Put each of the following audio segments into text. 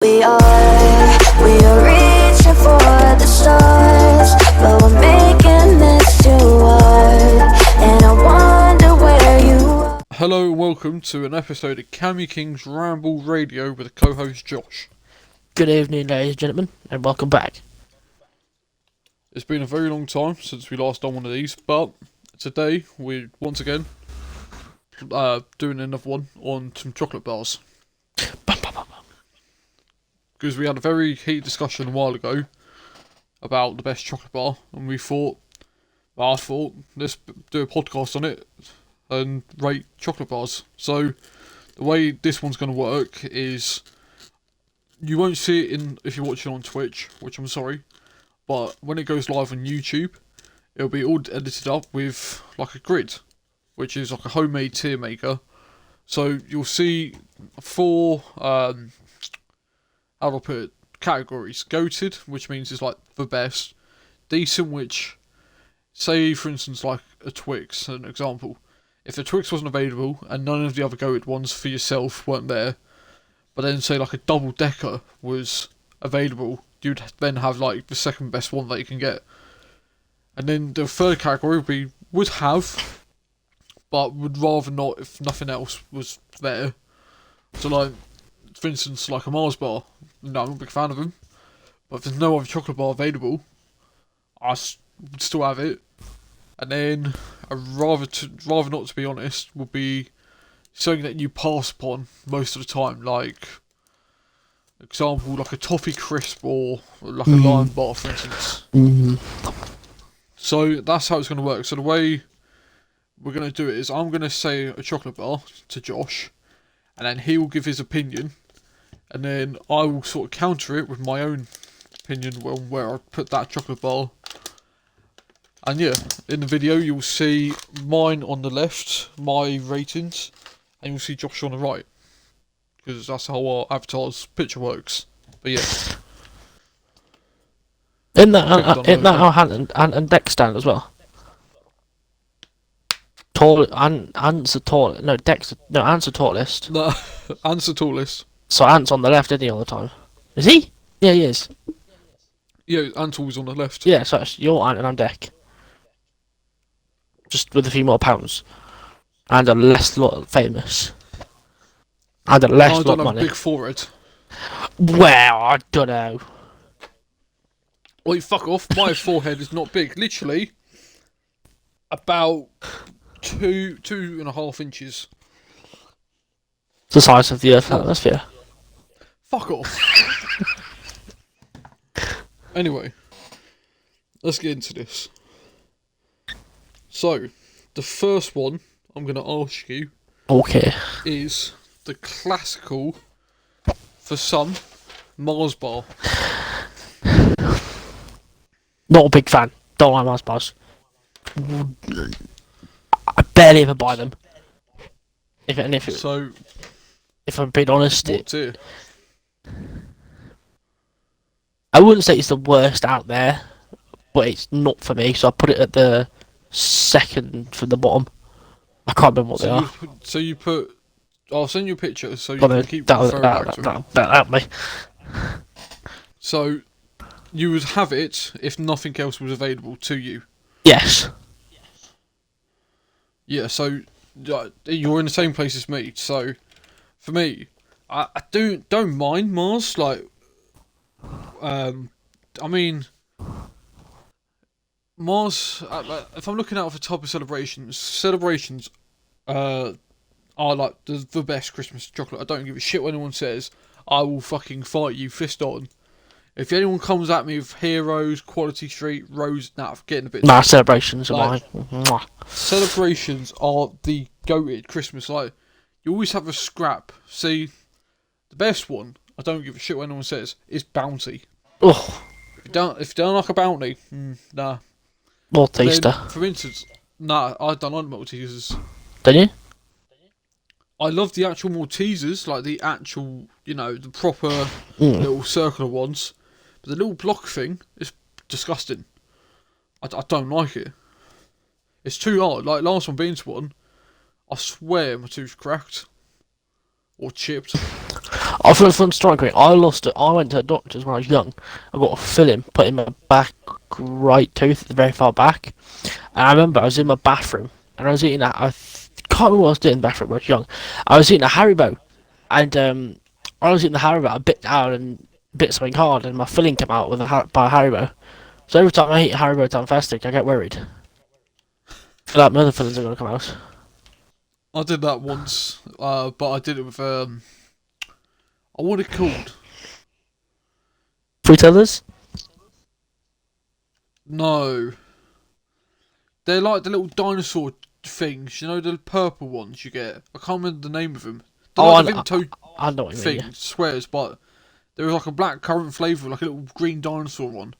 We are reaching for the stars, but we're making this too hard, and I wonder where you are. Hello and welcome to an episode of AjchKing's Ramble Radio with co-host Josh. Good evening, ladies and gentlemen, and welcome back. It's been a very long time since we last done one of these, but today we're once again doing another one on some chocolate bars. Because we had a very heated discussion a while ago about the best chocolate bar, and I thought, let's do a podcast on it and rate chocolate bars. So the way this one's going to work is you won't see it if you're watching on Twitch, which I'm sorry, but when it goes live on YouTube, it'll be all edited up with like a grid, which is like a homemade tier maker. So you'll see four how do I put it, categories. Goated, which means it's like the best. Decent, which, say for instance like a Twix, an example. If the Twix wasn't available and none of the other goated ones for yourself weren't there, but then say like a double decker was available, you'd then have like the second best one that you can get. And then the third category would have, but would rather not if nothing else was there. So like, for instance, like a Mars bar. No, I'm not a big fan of them. But if there's no other chocolate bar available, I would still have it. And then, rather not to be honest, would be something that you pass upon most of the time. Like, example, like a toffee crisp or like a lime bar, for instance. So that's how it's going to work. So the way we're going to do it is I'm going to say a chocolate bar to Josh, and then he will give his opinion, and then I will sort of counter it with my own opinion on where I put that chocolate bar. And yeah, in the video you'll see mine on the left, my ratings, and you'll see Josh on the right, because that's how our avatar's picture works. But yeah. Isn't that our hand and deck stand as well? Ant's the tallest. No, Ant's the tallest. No, Ant's the tallest. So Ant's on the left, isn't he, all the time? Is he? Yeah, he is. Yeah, Ant's always on the left. Yeah, so it's your Ant and I'm deck. Just with a few more pounds. And a less famous. And a less I don't have money. a big forehead. Well, I don't know. Wait, fuck off. My forehead is not big. Literally, about 2.5 inches. The size of the Earth's atmosphere. Fuck off. Anyway, let's get into this. So, the first one I'm going to ask you is the classical, for some, Mars bar. Not a big fan. Don't like Mars bars. I barely ever buy them. If I'm being honest, What tier? I wouldn't say it's the worst out there, but it's not for me. So I put it at the second from the bottom. I can't remember what they are. You put. I'll send you a picture so you But can keep referring back to it. That'll me. So, you would have it if nothing else was available to you. Yes. Yeah, so you're in the same place as me. So, for me, I don't mind Mars. Like, I mean, Mars. If I'm looking out for type of celebrations are like the best Christmas chocolate. I don't give a shit what anyone says. I will fucking fight you fist on. If anyone comes at me with Heroes, Quality Street, Rose, getting a bit. Nah, celebrations are mine. Celebrations are the goated Christmas. Like, you always have a scrap. See, the best one, I don't give a shit what anyone says, is Bounty. Oh. If you don't like a Bounty, nah. Malteser. For instance, nah, I don't like Maltesers. Don't you? I love the actual Maltesers, like the actual, the proper little circular ones. But the little block thing is disgusting. I don't like it. It's too hard. Like last one being to one, I swear my tooth cracked. Or chipped. Oh, for a fun story, quick, I lost it. I went to the doctor's when I was young. I got a filling put in my back right tooth, at the very far back. And I remember I was in my bathroom and I was eating that. Can't remember what I was doing in the bathroom when I was young. I was eating a Haribo, and I was eating the Haribo. I bit down and bit something hard, and my filling came out with by a Haribo. So every time I eat Haribo down fasting, I get worried. I feel like my other fillings are gonna come out. I did that once, but I did it with what are it called? Fruit others? No. They're like the little dinosaur things, you know, the purple ones you get. I can't remember the name of them. They're like the Vimto I know what you mean. thing, swears, but there was like a black currant flavour, like a little green dinosaur one.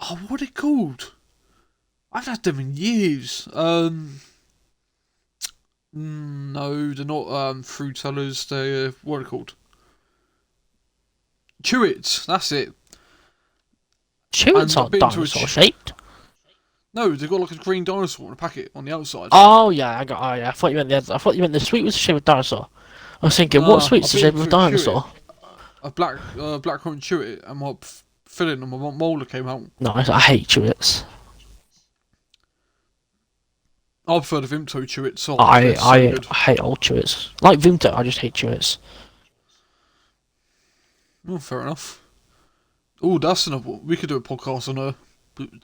Oh, what are they called? I've had them in years. No, they're not fruit tellers. They're what are they called? Chewits. That's it. Chewits aren't dinosaur shaped. No, they've got like a green dinosaur in a packet on the outside. Oh yeah, I thought you meant the. I thought you meant the sweet was the shape of dinosaur. I was thinking, what sweet's the shape of a dinosaur? A blackcurrant chewit, and my filling and my molar came out. No, I hate chewits. I prefer the Vimto chewits. So I hate old chewits. Like Vimto, I just hate chewits. Well, fair enough. Oh, that's another one. We could do a podcast on a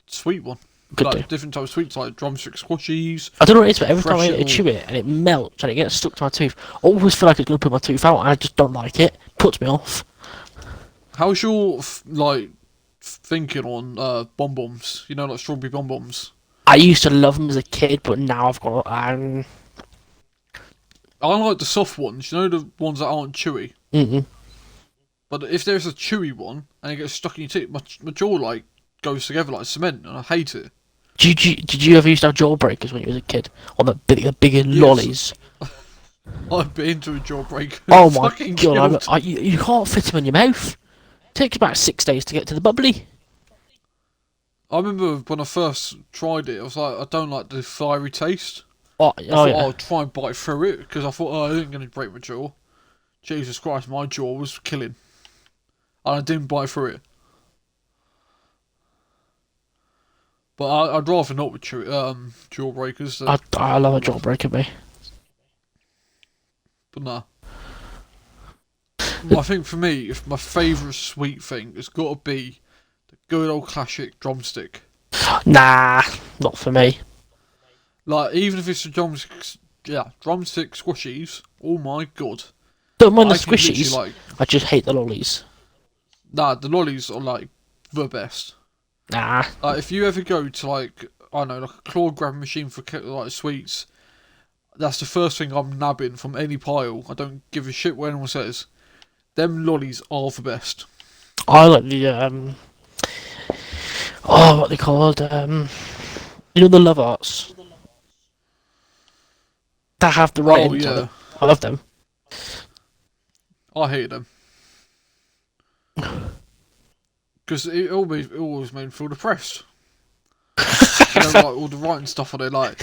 sweet one. Like different types of sweets, like drumstick squashies. I don't know what it is, but every time I chew it and it melts and it gets stuck to my tooth, I always feel like it's going to put my tooth out, and I just don't like it. Puts me off. How's your thinking on bonbons? You know, like strawberry bonbons. I used to love them as a kid, but now I've got. I like the soft ones. You know, the ones that aren't chewy. But if there's a chewy one and it gets stuck in your teeth, my jaw goes together like cement, and I hate it. Did you ever used to have jawbreakers when you was a kid? Or the bigger lollies? I've been to a jawbreaker. Oh my god, you can't fit them in your mouth. It takes about 6 days to get to the bubbly. I remember when I first tried it, I was like, I don't like the fiery taste. I thought I'll try and bite through it, because I thought, I ain't going to break my jaw. Jesus Christ, my jaw was killing. And I didn't bite through it. But I'd rather not with jawbreakers. I love a jawbreaker, me. But nah. I think for me, if my favourite sweet thing has got to be the good old classic drumstick. Nah, not for me. Like, even if it's a drumstick squashies, oh my god. Don't mind the squishies, I just hate the lollies. Nah, the lollies are like the best. Nah. Like, if you ever go to a claw grabbing machine for sweets, that's the first thing I'm nabbing from any pile. I don't give a shit what anyone says. Them lollies are the best. I like the what they called you know, the Love Arts that have the right end on them. I love them. I hate them. Because it always made me feel depressed. You know, like all the writing stuff on it, like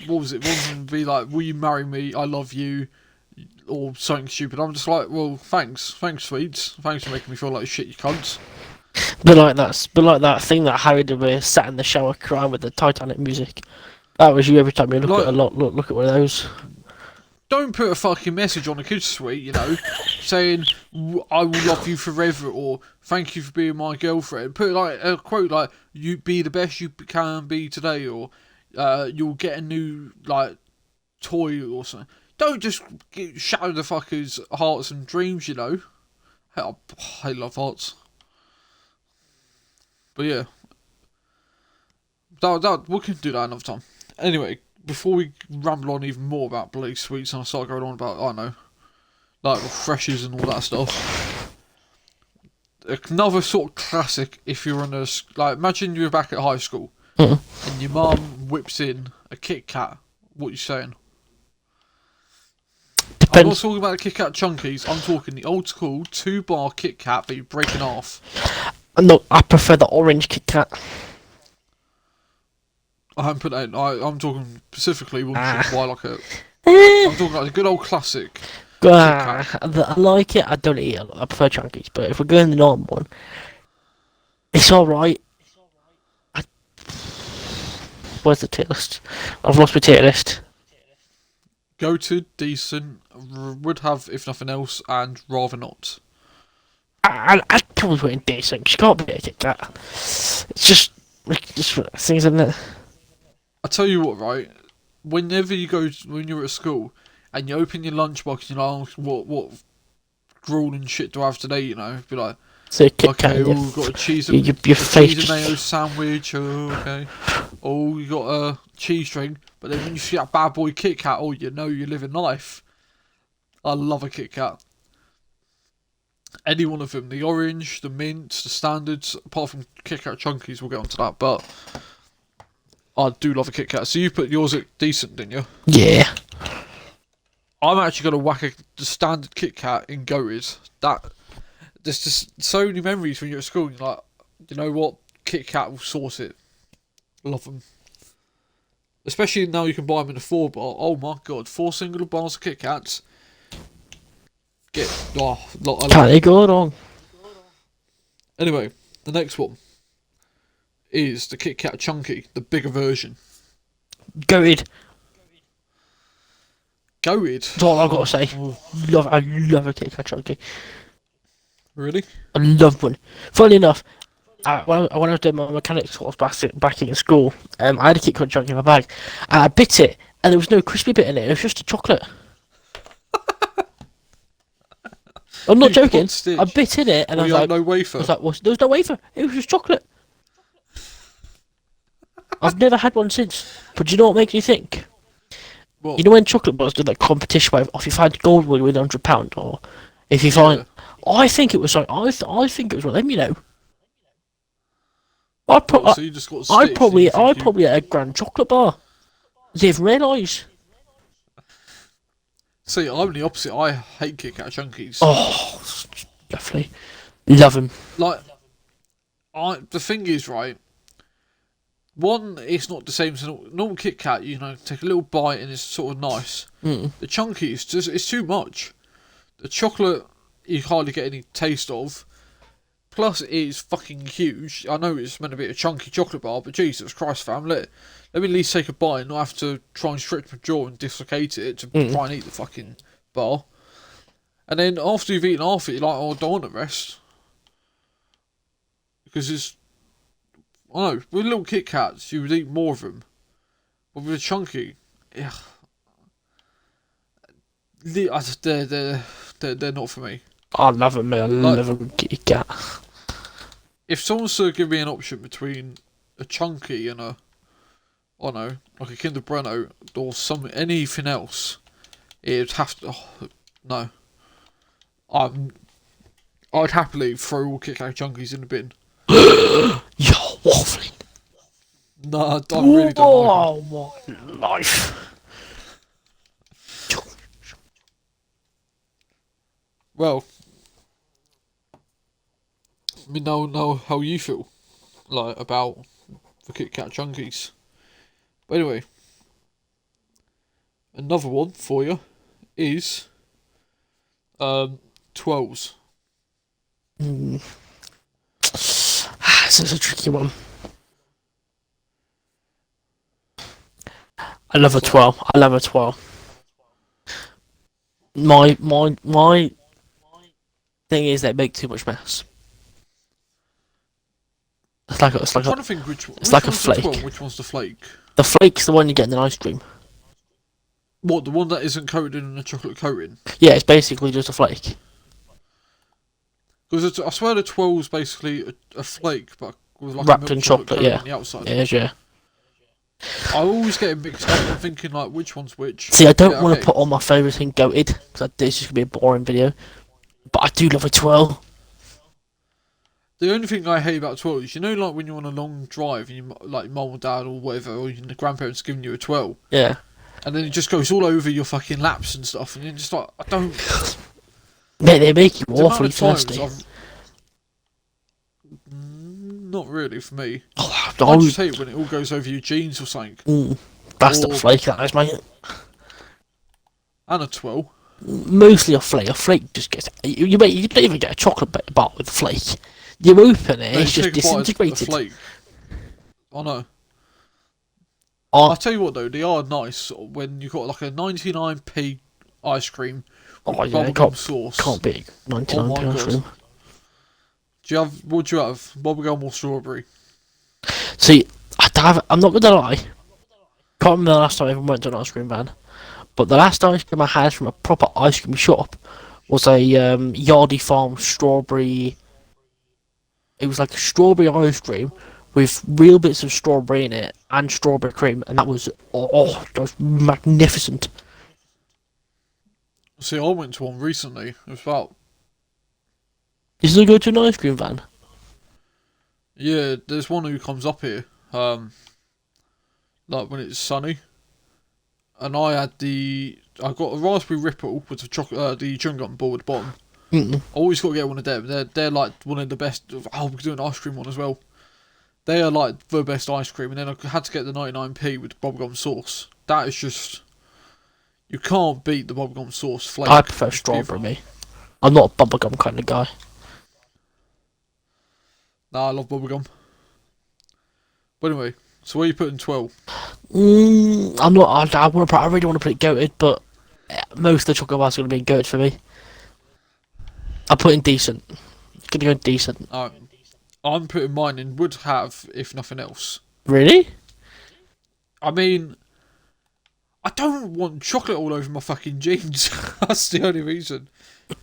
what was it? One of them would be like, "Will you marry me? I love you," or something stupid. I'm just like, well, thanks, sweets, thanks for making me feel like shit, you cunts. But like that thing that Harry did, where he sat in the shower crying with the Titanic music. That was you every time you look at look at one of those. Don't put a fucking message on a kid's suite, you know, saying, "I will love you forever," or "Thank you for being my girlfriend." Put a quote like, "You be the best you can be today," or "You'll get a new toy," or something. Don't just shatter the fuckers' hearts and dreams, you know. I love hearts. But yeah, we can do that another time. Anyway. Before we ramble on even more about bloody sweets and I start going on about, I don't know, like refreshers and all that stuff. Another sort of classic, if you're on imagine you're back at high school and your mum whips in a Kit Kat. What are you saying? Depends. I'm not talking about the Kit Kat Chunkies, I'm talking the old school 2-bar Kit Kat that you break in half. No, I prefer the orange Kit Kat. I haven't put that in. I'm talking specifically one buy I'm talking like a good old classic. I like it. I don't eat it a lot. I prefer chunkies, but if we're going the normal one, it's alright. Where's the tier list? I've lost my tier list. Goated, decent, would have if nothing else, and rather not. I'd probably put in decent, 'cause you can't beat a Kit Kat. It's just things, isn't it? I tell you what, right? Whenever you go, when you're at school, and you open your lunchbox and you're like, oh, what gruel and shit do I have today? You know, be like, So Kit Kat, okay, we've got a cheese your and face cheese and mayo sandwich. Oh, okay. Oh, you got a cheese string. But then when you see that bad boy Kit Kat, oh, you know you're living life. I love a Kit Kat. Any one of them, the orange, the mint, the standards, apart from Kit Kat Chunkies, we'll get onto that. But I do love a Kit Kat. So you put yours at decent, didn't you? Yeah. I'm actually going to whack the standard Kit Kat in goated. There's just so many memories when you're at school. And you're like, you know what? Kit Kat will source it. Love them. Especially now you can buy them in a 4-bar. Oh my god, 4 single bars of Kit Kats. Can't they go wrong? Anyway, the next one is the Kit Kat Chunky, the bigger version. Goated. Goated? That's all I've got to say. I love a Kit Kat Chunky. Really? I love one. Funny enough, when I was doing my mechanics course back in school, I had a Kit Kat Chunky in my bag, and I bit it, and there was no crispy bit in it. It was just a chocolate. I'm not joking. I bit in it, and I was like, no wafer. I was like, well, there was no wafer. It was just chocolate. I've never had one since. But do you know what makes me think? What? You know when chocolate bars do that competition where if you find gold, will you win £100, or if you find, I think it was like I think it was one of them. You know. So you just got I probably had a grand chocolate bar. Didn't realise. See, I'm the opposite. I hate Kit Kat Chunkies. Oh, lovely. Love them. Like, the thing is, right, one, it's not the same as a normal Kit Kat, you know, take a little bite and it's sort of nice. The Chunkies, it's too much. The chocolate, you hardly get any taste of. Plus, it is fucking huge. I know it's meant to be a chunky chocolate bar, but Jesus Christ, fam, let me at least take a bite and not have to try and stretch my jaw and dislocate it to try and eat the fucking bar. And then after you've eaten half it, you're like, oh, I don't want the rest. Because it's... I know, with little Kit Kats, you would eat more of them. But with a chunky, yeah, they're not for me. I love them, man. I love a Kit Kat. If someone's to give me an option between a chunky and a, I don't know, like a Kinder Bueno or anything else, it'd have to. Oh, no, I'd happily throw all Kit Kat Chunkies in the bin. You're waffling. No, I really don't like them. Oh my life. Well, we know how you feel, like, about the Kit Kat Chunkies. But anyway, another one for you is 12s. This is a tricky one. I love a 12. I love a 12. My thing is they make too much mess. It's like a flake. 12, which one's the flake? The flake's the one you get in an ice cream. What, the one that isn't coated in a chocolate coating? Yeah, it's basically just a flake. Because I swear the 12's basically a flake, but with like wrapped a milk in chocolate, yeah. on the outside. Yeah. I always get it mixed up. I'm thinking like which one's which. See, I don't want to put all my favourite thing goated because this is gonna be a boring video. But I do love a 12. The only thing I hate about 12 is, you know, like when you're on a long drive and you like mum or dad or whatever, or your grandparents giving you a 12. Yeah. And then it just goes all over your fucking laps and stuff, and you're just like, I don't. Mate, they make you awfully thirsty. Not really for me. Oh, I just hate when it all goes over your jeans or something. That's the flake, that is, mate. And a 12. mostly a flake. A flake just gets you don't even get a chocolate bar with a flake. You open it, They it's just take a bite of the disintegrated. flake. I know. Oh, I'll tell you what though, they are nice when you got like a 99p ice cream with oh yeah, bubblegum sauce. can't be 99 Oh my ice cream. What do you have? Bubblegum or strawberry? See, I'm not gonna lie. Can't remember the last time I ever went to an ice cream van, but the last ice cream I had from a proper ice cream shop was a Yardie Farm strawberry. It was like a strawberry ice cream with real bits of strawberry in it and strawberry cream, and that was that was magnificent. See, I went to one recently. It was about You still go to an ice cream van? yeah. There's one who comes up here, like when it's sunny, and I got a raspberry ripple with the chocolate, the chewing gum ball at the bottom. Mm-mm. Always got to get one of them. They're like one of the best. Oh, we're doing an ice cream one as well. They are like the best ice cream, and then I had to get the 99p with bubblegum sauce. That is just you can't beat the bubblegum sauce flavour. I prefer strawberry. Me, I'm not a bubblegum kind of guy. Nah, I love bubblegum. But anyway, so where are you putting 12? I'm not. I really want to put it goated, but most of the chocolate bars are going to be goated for me. I'm putting decent. Gonna go decent. I'm putting mine in would have, if nothing else. Really? I mean, I don't want chocolate all over my fucking jeans. That's the only reason.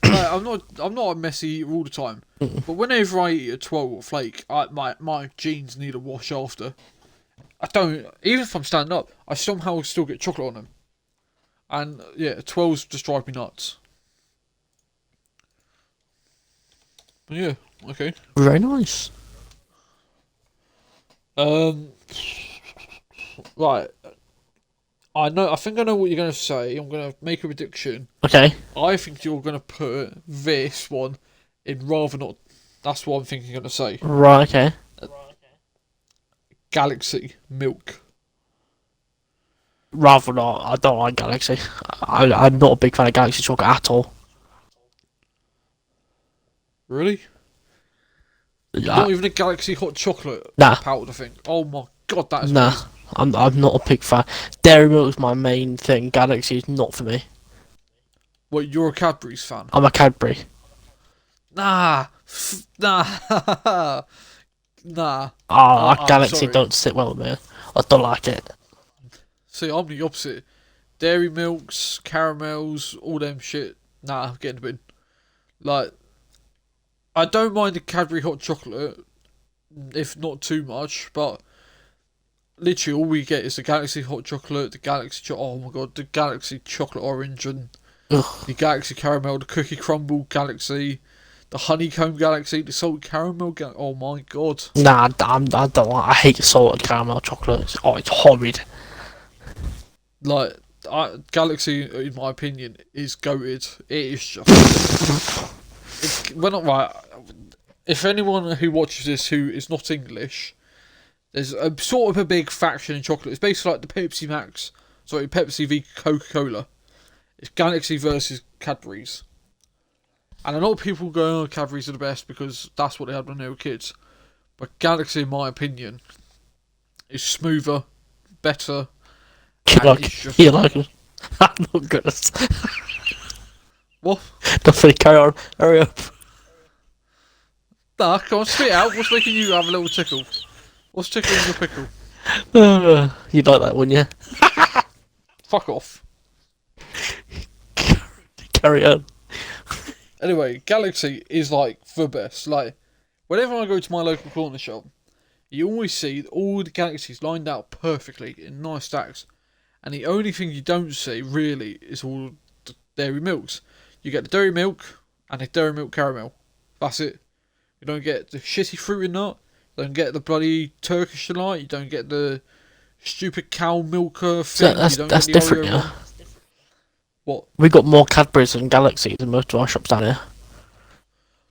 Like, I'm not a messy eater all the time. But whenever I eat a 12 or flake, my jeans need a wash after. I don't, even if I'm standing up, I somehow still get chocolate on them. And yeah, 12s just drive me nuts. But yeah, okay. Very nice. Right. I think I know what you're going to say. I'm going to make a prediction. Okay. I think you're going to put this one in rather not. That's what I'm thinking you're going to say. Right. Okay. Galaxy milk. Rather not. I don't like Galaxy. I'm not a big fan of Galaxy chocolate at all. Really? Not even a Galaxy hot chocolate Nah. powder thing. Oh my god, that is Nah. amazing. I'm not a big fan. Dairy Milk is my main thing. Galaxy is not for me. Wait, you're a Cadburys fan? I'm a Cadbury. Nah. Nah. Nah. Galaxy sorry. don't sit well with me. I don't like it. See, I'm the opposite. Dairy milks, caramels, all them shit. Nah, get in the bin. Like, I don't mind the Cadbury hot chocolate, if not too much, but literally all we get is the Galaxy hot chocolate, the Galaxy oh my god, the Galaxy chocolate orange, and Ugh. the Galaxy caramel, the cookie crumble Galaxy, the honeycomb Galaxy, the salted caramel oh my god. Nah, I don't like. I hate salted caramel chocolate. It's horrid. Like, Galaxy, in my opinion, is goated. It is just... we're not right. If anyone who watches this who is not English, there's a sort of a big faction in chocolate. It's basically like the Pepsi v Coca-Cola. It's Galaxy versus Cadbury's. And a lot of people go, oh, Cadbury's are the best because that's what they had when they were kids. But Galaxy, in my opinion, is smoother, better. You like it? I'm not gonna. What? Nothing. Carry on. Hurry up. Nah, come on, spit it out. What's making you have a little tickle? What's tickling your pickle? You'd like that, wouldn't you? Fuck off. Carry on. Anyway, Galaxy is like the best. Like, whenever I go to my local corner shop, you always see all the Galaxies lined out perfectly in nice stacks. And the only thing you don't see, really, is all the dairy milks. You get the dairy milk and the dairy milk caramel. That's it. You don't get the shitty fruit in that. You don't get the bloody Turkish Delight. You don't get the stupid cow milker thing. That's different, Oreo yeah. one. What? We got more Cadburys and Galaxies than most of our shops down here.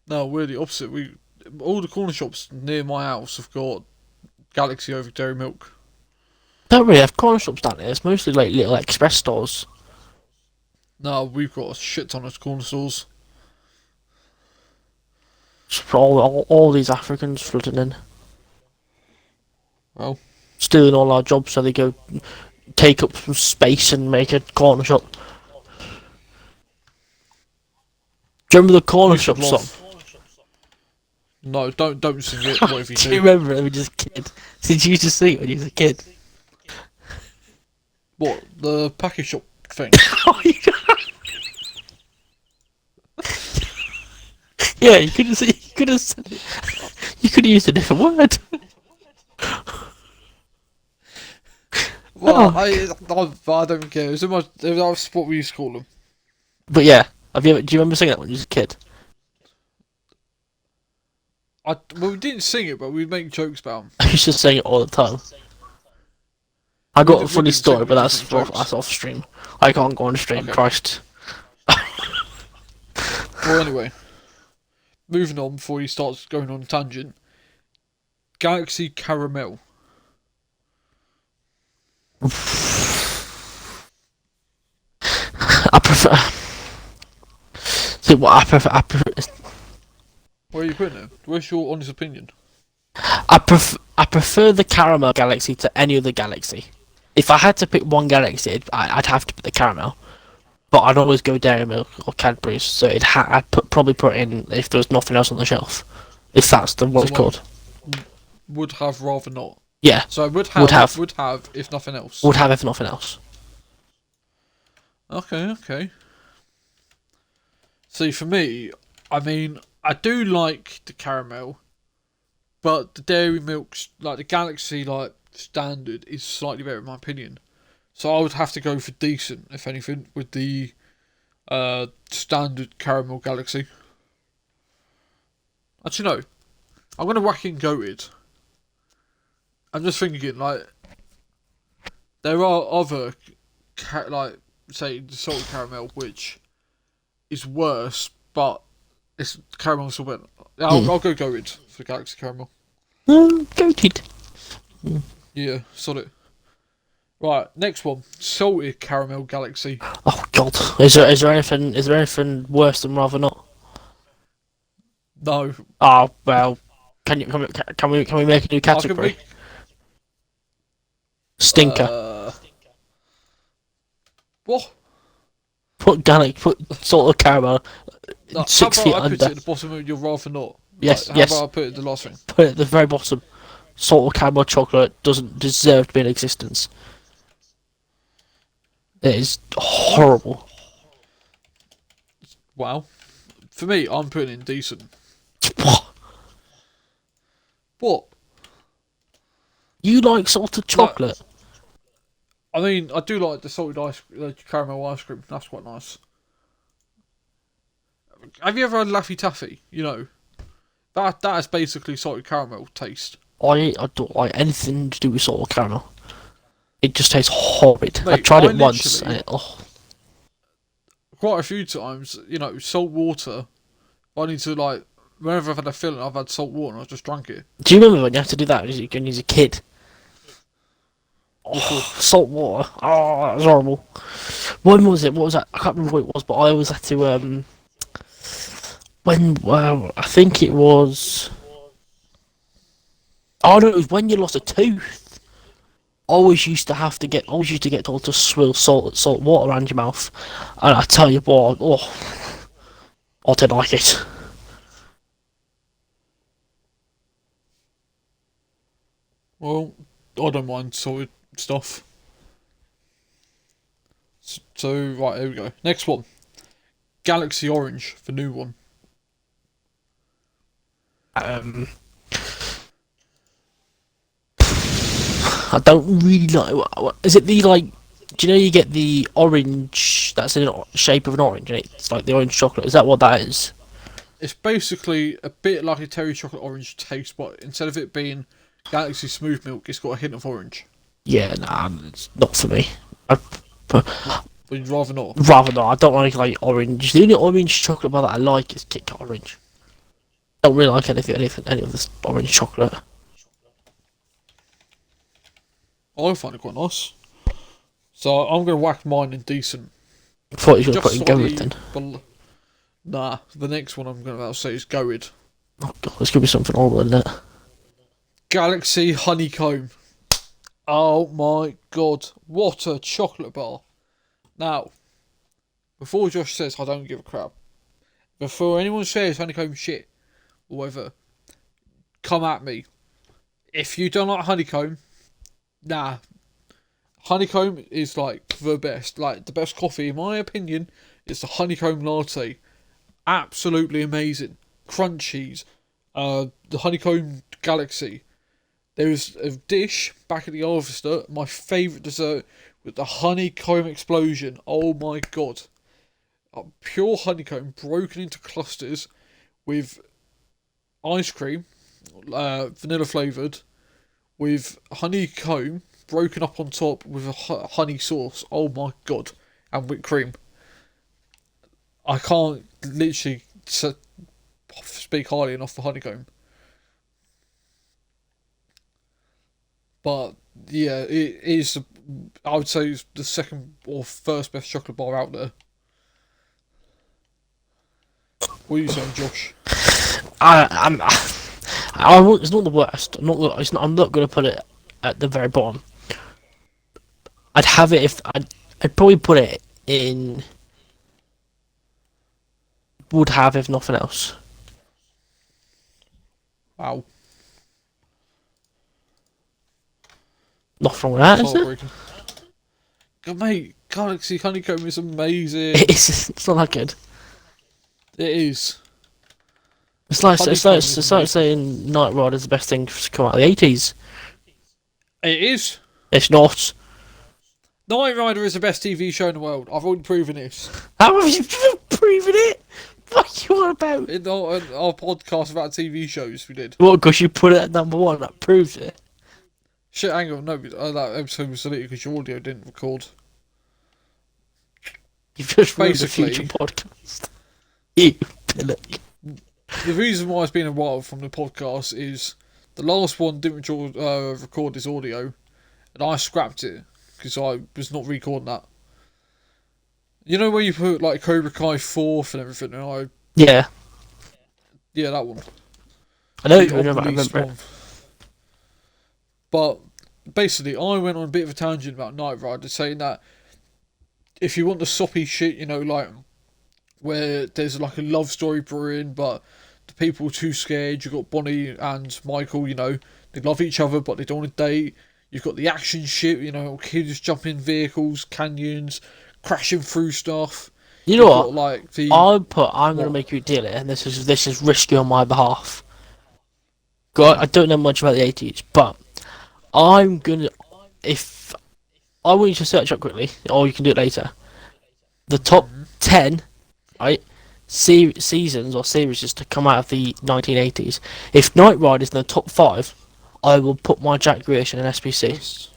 No, we're the opposite. All the corner shops near my house have got Galaxy over dairy milk. Don't really have corner shops down here. It's mostly like little express stores. No, we've got a shit ton of corner stores. Just all these Africans flooding in, Well, stealing all our jobs so they go take up some space and make a corner shop. Do you remember the corner you shop should song? love. No, don't sing it. Whatever you Do do. you remember it when you was a kid? Did you used to sing it when you was a kid? What, the package shop thing? Yeah, you could have said it. You could have used a different word. Well, Oh. I don't care. That's what we used to call them. But yeah, do you remember singing that when you was a kid? Well, we didn't sing it, but we'd make jokes about them. I used to sing it all the time. I got a we funny didn't story, sing, but we that's just make off stream. I can't go on stream, Okay. Christ. Well, anyway, moving on before he starts going on a tangent. Galaxy Caramel. I prefer. See what I prefer. Where are you putting it? Where's your honest opinion? I prefer the caramel galaxy to any other galaxy. If I had to pick one galaxy, I'd have to pick the caramel. But I'd always go Dairy Milk or Cadburys, so I'd probably put in if there was nothing else on the shelf. If that's what it's called. Would have, rather not. Yeah, So would have if nothing else. would have if nothing else. Okay. See, for me, I mean, I do like the caramel, but the Dairy Milk, like the Galaxy, like standard, is slightly better in my opinion. So I would have to go for decent, if anything, with the standard caramel Galaxy. Actually, no, I'm gonna whack in goated. I'm just thinking, like, there are other, like, say, the salted caramel, which is worse, but it's caramel still better. I'll go goated for Galaxy Caramel. Goated. Yeah, solid. Right, next one, salted caramel Galaxy. Oh God, is there anything worse than rather not? No, Oh well, can we make a new I can category? make Stinker. what? Put salted caramel No, 6 how feet about I put under. it at the bottom of your rather not? Yes, Like, yes. How about I put it at the last thing? Put it at the very bottom. Salted caramel chocolate doesn't deserve to be in existence. It is horrible. Wow. For me, I'm putting in decent. What? You like salted chocolate? I mean, I do like the salted caramel ice cream. That's quite nice. Have you ever had Laffy Taffy? You know, that is basically salted caramel taste. I don't like anything to do with salted caramel. It just tastes horrid. I Mate, tried I it once literally- and Quite a few times, you know, salt water. I need to like whenever I've had a feeling, I've had salt water and I've just drank it. Do you remember when you had to do that when you was a kid? Oh, salt water. Oh, that was horrible. When was it? What was that? I can't remember what it was, but I always had to I think it was. Oh no, it was when you lost a tooth. Always used to get told to swill salt water around your mouth, and I tell you what, I didn't like it. Well, I don't mind salted stuff. So right, here we go. Next one, Galaxy Orange, the new one. I don't really like. Is it the like? Do you know you get the orange that's in the shape of an orange and it's like the orange chocolate? Is that what that is? It's basically a bit like a terry chocolate orange taste, but instead of it being Galaxy Smooth Milk, it's got a hint of orange. Yeah, nah, it's not for me. But you'd rather not. Rather not. I don't like orange. The only orange chocolate bar that I like is Kit Kat orange. Don't really like any of this orange chocolate. I find it quite nice. So I'm going to whack mine in decent. I thought you were going to Just put in slightly Goat then. Nah, the next one I'm going to say is Goated. Oh god, there's going to be something horrible in it. Galaxy Honeycomb. Oh my god, what a chocolate bar. Now, before Josh says I don't give a crap, before anyone says honeycomb shit, or whatever, come at me. If you don't like honeycomb, nah. Honeycomb is like the best. Like, the best coffee, in my opinion, is the honeycomb latte. Absolutely amazing. Crunchies. The honeycomb galaxy. There's a dish back at the Harvester, my favourite dessert, with the honeycomb explosion. Oh my god. Pure honeycomb broken into clusters with ice cream, vanilla flavoured, with honeycomb broken up on top with a honey sauce. Oh my god. And whipped cream. I can't literally speak highly enough for honeycomb. But yeah, it is, I would say, it's the second or first best chocolate bar out there. What are you saying, Josh? It's not the worst. I'm not going to put it at the very bottom. I'd have it if I'd probably put it in. Would have if nothing else. Wow. Nothing wrong with that, is it? God, mate, Galaxy Honeycomb is amazing. It's not that good. It is. It's like saying Night Rider is the best thing to come out of the 80s. It is. It's not. Knight Rider is the best TV show in the world. I've already proven this. How have you proven it? What are you on about? In our podcast about TV shows we did. What, because you put it at number 1, that proves it? Shit, hang on, no, that episode was deleted because your audio didn't record. You've just ruined the Basically, future podcast. You pillock. The reason why it's been a while from the podcast is the last one didn't record this audio, and I scrapped it because I was not recording that. You know where you put like Cobra Kai 4th and everything, and Yeah, that one. I know The you remember unreleased it. one. But basically, I went on a bit of a tangent about Knight Rider, saying that if you want the soppy shit, you know, like where there's like a love story brewing, but the people are too scared. You've got Bonnie and Michael, you know, they love each other, but they don't want to date. You've got the action shit, you know, kids jumping in vehicles, canyons, crashing through stuff. You know what? Like I'm going to make you a deal here, and this is risky on my behalf. God, I don't know much about the 80s, but I'm gonna, if I want you to search up quickly, or you can do it later. The top 10, right, seasons or series to come out of the 1980s. If Knight Rider's in the top 5, I will put my Jack Creation in SPC.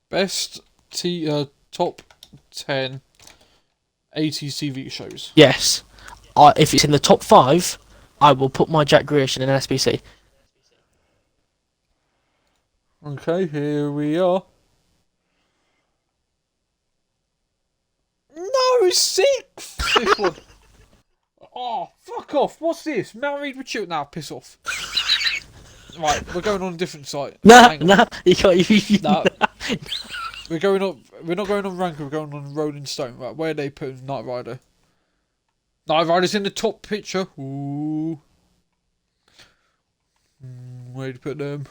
Best top 10 80s TV shows. Yes, if it's in the top 5, I will put my Jack Creation in SPC. Okay, here we are. No, 6th! This one. Oh, fuck off. What's this? Married with children? Now, piss off. Right, we're going on a different site. Nah, you can't. No. We're not going on Ranker, we're going on Rolling Stone. Right, where are they putting Knight Rider? Knight Rider's in the top picture. Ooh. Where do you put them?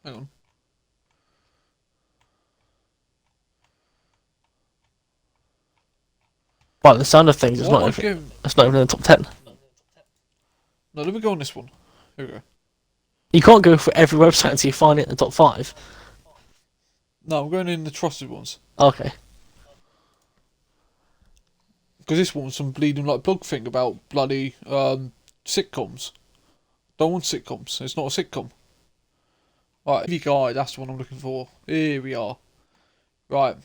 Hang on. By the sound of things, it's What not am I even, going- it's not even in the top 10. No, let me go on this one. Here we go. You can't go for every website until you find it in the top 5. No, I'm going in the trusted ones. Okay. Because this one's some bleeding like blog thing about bloody sitcoms. Don't want sitcoms. It's not a sitcom. Right, TV Guide, that's the one I'm looking for. Here we are. Right.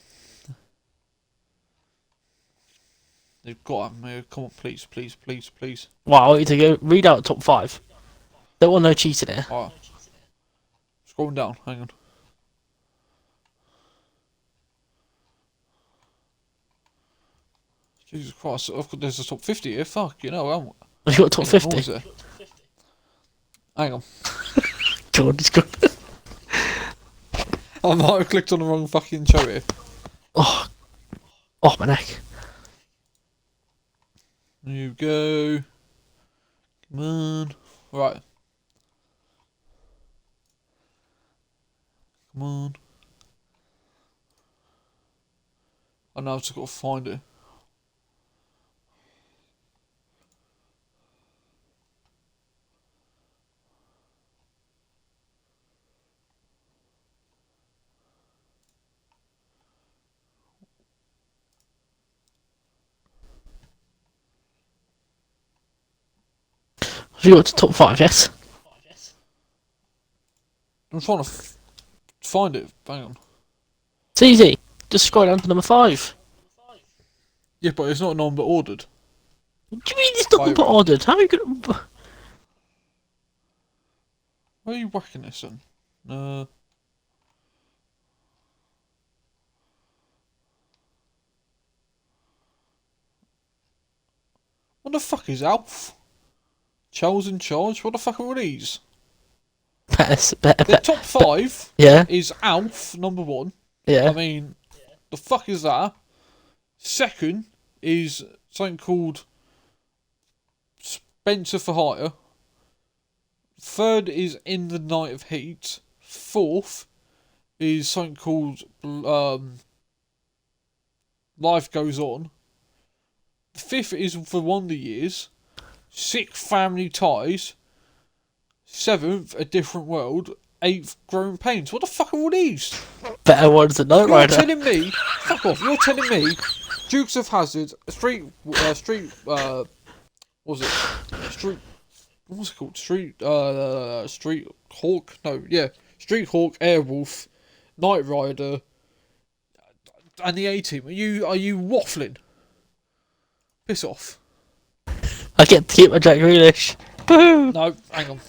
They've got them here. Come on, please, please, please, please. Well, I want you to go read out the top 5. Don't want no cheating here. Alright. Scrolling down, hang on. Jesus Christ, there's a top 50 here. Fuck, you know, Have you got top hang on, 50? what was there? Hang on. God, it's good. I might have clicked on the wrong fucking show here. Oh, my neck. There you go. Come on. Right. Come on. I know I've just got to find it. Have you got to top 5, yes? I'm trying to find it. Hang on. It's easy. Just scroll down to number 5. Yeah, but it's not number ordered. What do you mean it's not Right. number ordered? How are you gonna... Where are you whacking this in? What the fuck is Alf? Charles in charge? What the fuck are all these? The top 5 Yeah, is Alf, number 1. yeah. I mean, the fuck is that? Second is something called Spencer for Hire. Third is In the Night of Heat. Fourth is something called Life Goes On. The fifth is For Wonder Years. Sixth, Family Ties. Seventh, A Different World. Eighth, Growing Pains. What the fuck are all these? Better ones than Knight You're Rider. telling me, fuck off, you're telling me Dukes of Hazzard, Street, what was it? Street, what was it called? Street Hawk? No, yeah. Street Hawk, Airwolf, Knight Rider, and the A-Team. Are you waffling? Piss off. I get to keep my Jack Grealish. Woohoo! No, hang on.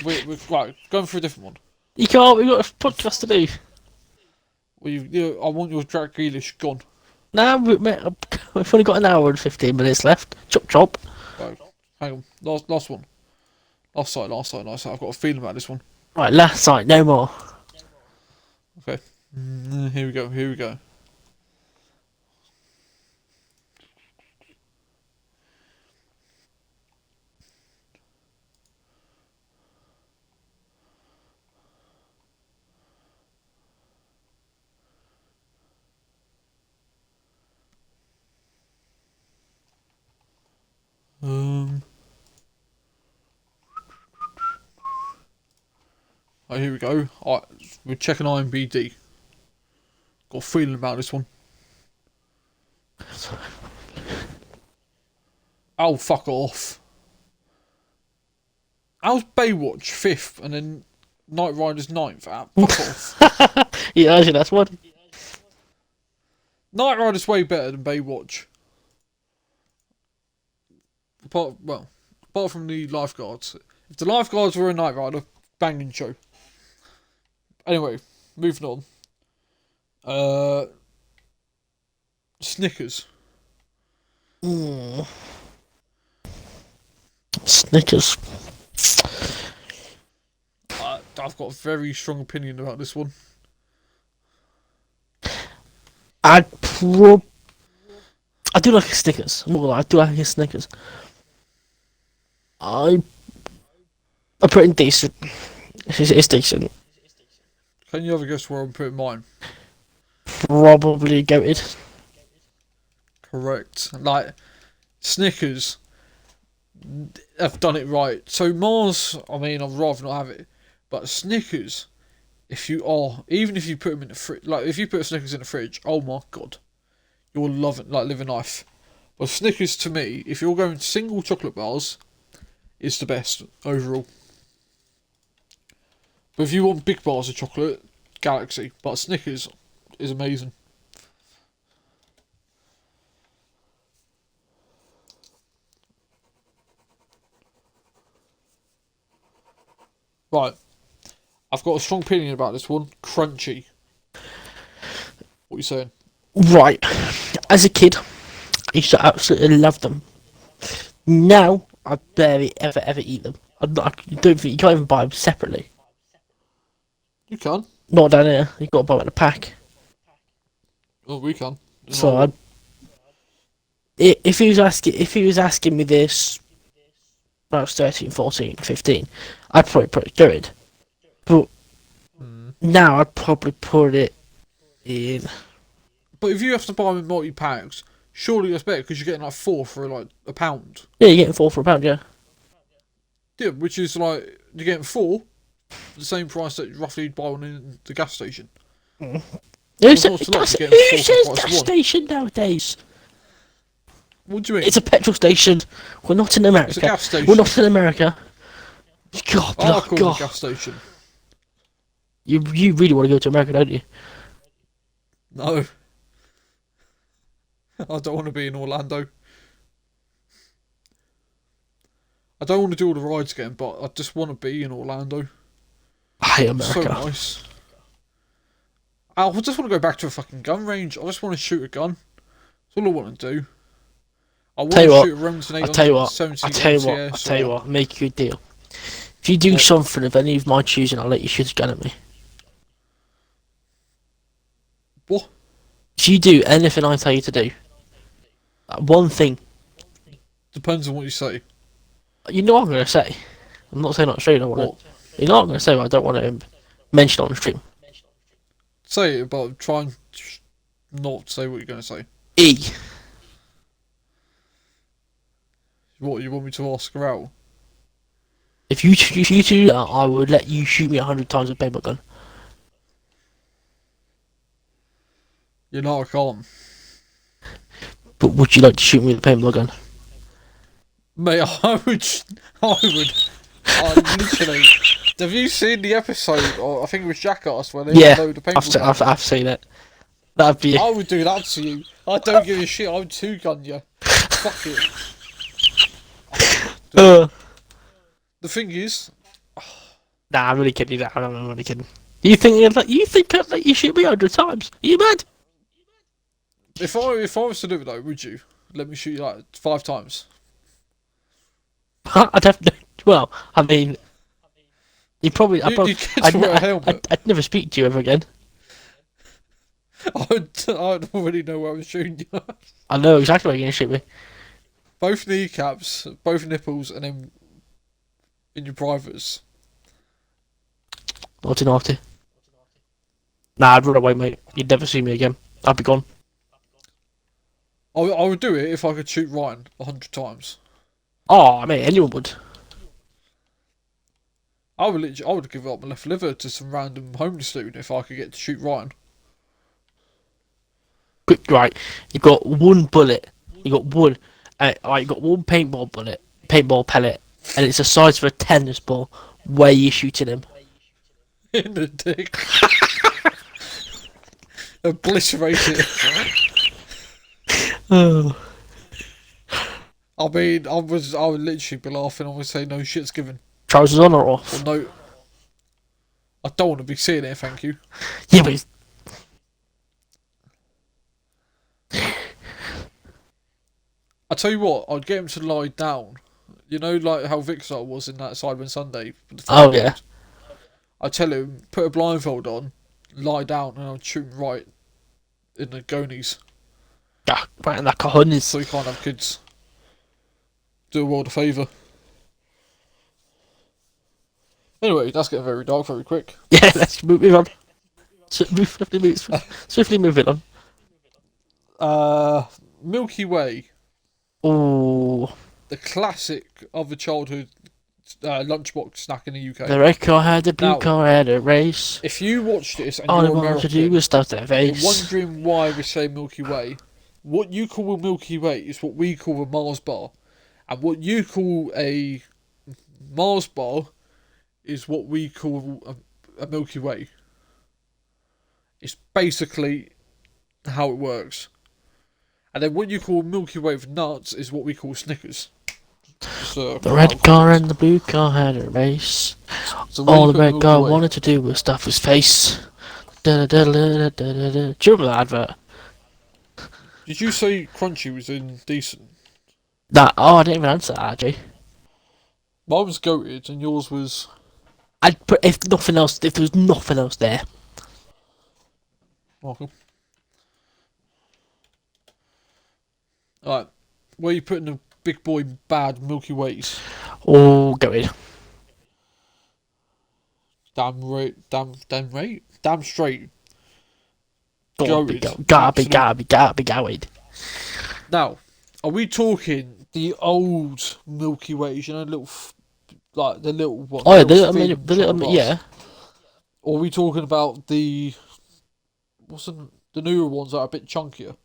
We're right, going for a different one. You can't, we've got a podcast to do. Well, I want your Jack Grealish gone. Nah, we've only got an hour and 15 minutes left. Chop chop. Right, hang on. Last one. Last side. I've got a feeling about this one. Right, last side, no more. Okay. Here we go. Oh, here we go. Alright, we're checking IMBD. Got a feeling about this one. Oh, fuck off. How's Baywatch 5th and then Knight Rider's 9th? Fuck off. Yeah, actually, that's one. Knight Rider's way better than Baywatch. Apart from the lifeguards. If the lifeguards were a Knight Rider, banging show. Anyway, moving on. Snickers. Snickers. I've got a very strong opinion about this one. I do like Snickers. I'm not gonna lie, I do like Snickers. I'm pretty decent. It's decent. Can you ever guess where I'm putting mine? Probably goated. Correct. Like, Snickers have done it right. So Mars, I mean, I'd rather not have it. But Snickers, even if you put them in the fridge, like if you put Snickers in the fridge, oh my god, you'll love it, like living life. But Snickers to me, if you're going single chocolate bars, is the best overall. But if you want big bars of chocolate, Galaxy. But Snickers is amazing. Right. I've got a strong opinion about this one. Crunchy. What are you saying? Right. As a kid, I used to absolutely love them. Now, I barely ever eat them. I don't think you can't even buy them separately. You can. Not down here. You got to buy them in a pack. Oh, we can. So if he was asking me this when I was 13, 14, 15, I'd probably put it through it. But now I'd probably put it in. But if you have to buy them in multi-packs, surely that's better because you're getting like 4 for like £1. Yeah, you're getting 4 for £1, yeah. Yeah, which is like, you're getting 4 for the same price that roughly you'd buy one in the gas station. Who What's says not to like, you're getting 4 gas for the price of one. station nowadays? What do you mean? It's a petrol station. We're not in America. It's a gas station. We're not in America. God, I call it a God. gas station. You really want to go to America, don't you? No. I don't want to be in Orlando. I don't want to do all the rides again, but I just want to be in Orlando. I hate It's so America. nice. I just want to go back to a fucking gun range. I just want to shoot a gun. That's all I want to do. I want to shoot a Remington 870 I'll tell you what, make you a deal. If you do something of any of my choosing, I'll let you shoot a gun at me. What? If you do anything I tell you to do, one thing, Depends on what you say. you know what I'm going to say. I'm not saying on stream, I want What? to. You know what I'm going to say, but I don't want to mention it on stream. Say it, but try and not say what you're going to say. E. What, you want me to ask her out? If you do that, I would let you shoot me 100 times with a paintball gun. You know I can't. But would you like to shoot me with a paintball gun? Mate, I would. I literally. Have you seen the episode? Or I think it was Jackass where they load the paintball. I've seen it. That'd be. I would do that to you. I don't give a shit. I would two-gun you. Fuck it. The thing is, Nah, I'm really kidding. I'm really kidding. You think I'd let you shoot me 100 times? Are you mad? if I was to do it though, would you let me shoot you like 5 times? I'd have to. Well, I mean, you probably. You'd get to wear a helmet. I'd never speak to you ever again. I'd already know where I was shooting you. I know exactly where you're gonna shoot me. Both kneecaps, both nipples, and then in your privates. Not enough to. Nah, I'd run away, mate. You'd never see me again. I'd be gone. I would do it if I could shoot Ryan 100 times. Oh, mate, anyone would. I would give up my left liver to some random homeless dude if I could get to shoot Ryan. Quick, right? You got one bullet. You got one. You got one paintball pellet, and it's the size of a tennis ball. Where you shooting him? In the dick. Obliterate it. Oh. I mean, I would literally be laughing. I would say no shit's given. Trousers on or off? Or no. I don't want to be seeing it, thank you. Yeah, but I tell you what, I'd get him to lie down. You know, like how Victor was in that Sidewind Sunday. Oh yeah. I'd tell him, put a blindfold on, lie down, and I'd shoot him right in the gonies. Ah, right in that cojones. So he can't have kids. Do a world a favour. Anyway, that's getting very dark very quick. Yeah, let's move on. Swiftly moving on. Milky Way. Oh, The classic of a childhood lunchbox snack in the UK. the red car had the blue Now, car had a race. If you watch this and All I you're wanted to do American, was stuff their you're face. wondering why we say Milky Way. What you call a Milky Way is what we call a Mars bar. And what you call a Mars bar is what we call a Milky Way. It's basically how it works. And then what you call Milky Way with nuts is what we call Snickers. So, The red car and the blue car had a race. So where All you the put red Milky girl Way? wanted to do was stuff his face. Da-da-da-da-da-da-da. Do you remember that advert? Did you say Crunchy was indecent? I didn't even answer that, actually. Mine was goated and yours was. I'd put, if nothing else, if there was nothing else there. Welcome. Alright. Where you putting the big boy bad Milky Ways? Oh, go in. Damn right. Damn straight. Gotta Absolute. be going. Now, are we talking the old Milky Ways? You know, like the little one. Oh, yeah, thin the little, chocolate bars? yeah. Or are we talking about the the newer ones that are a bit chunkier?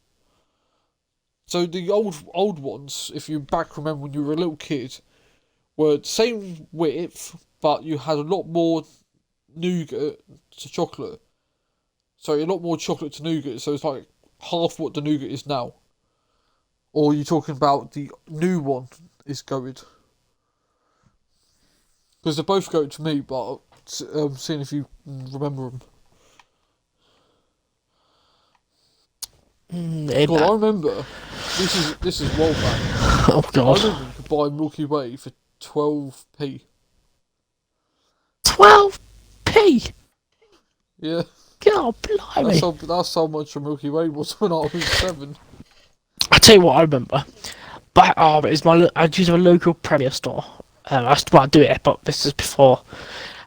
So the old ones, if you remember when you were a little kid, were the same width, but you had a lot more nougat to chocolate. So a lot more chocolate to nougat. So it's like half what the nougat is now. Or are you talking about the new one is goated? Because they're both goated to me, but seeing if you remember them. God, I remember. This is well back. Oh, I God. remember you could buy Milky Way for 12p. 12p? Yeah, God, blimey. that's how much a Milky Way was when I was 7. I tell you what I remember. But it's I'd use a local Premier store. I do it, but this is before.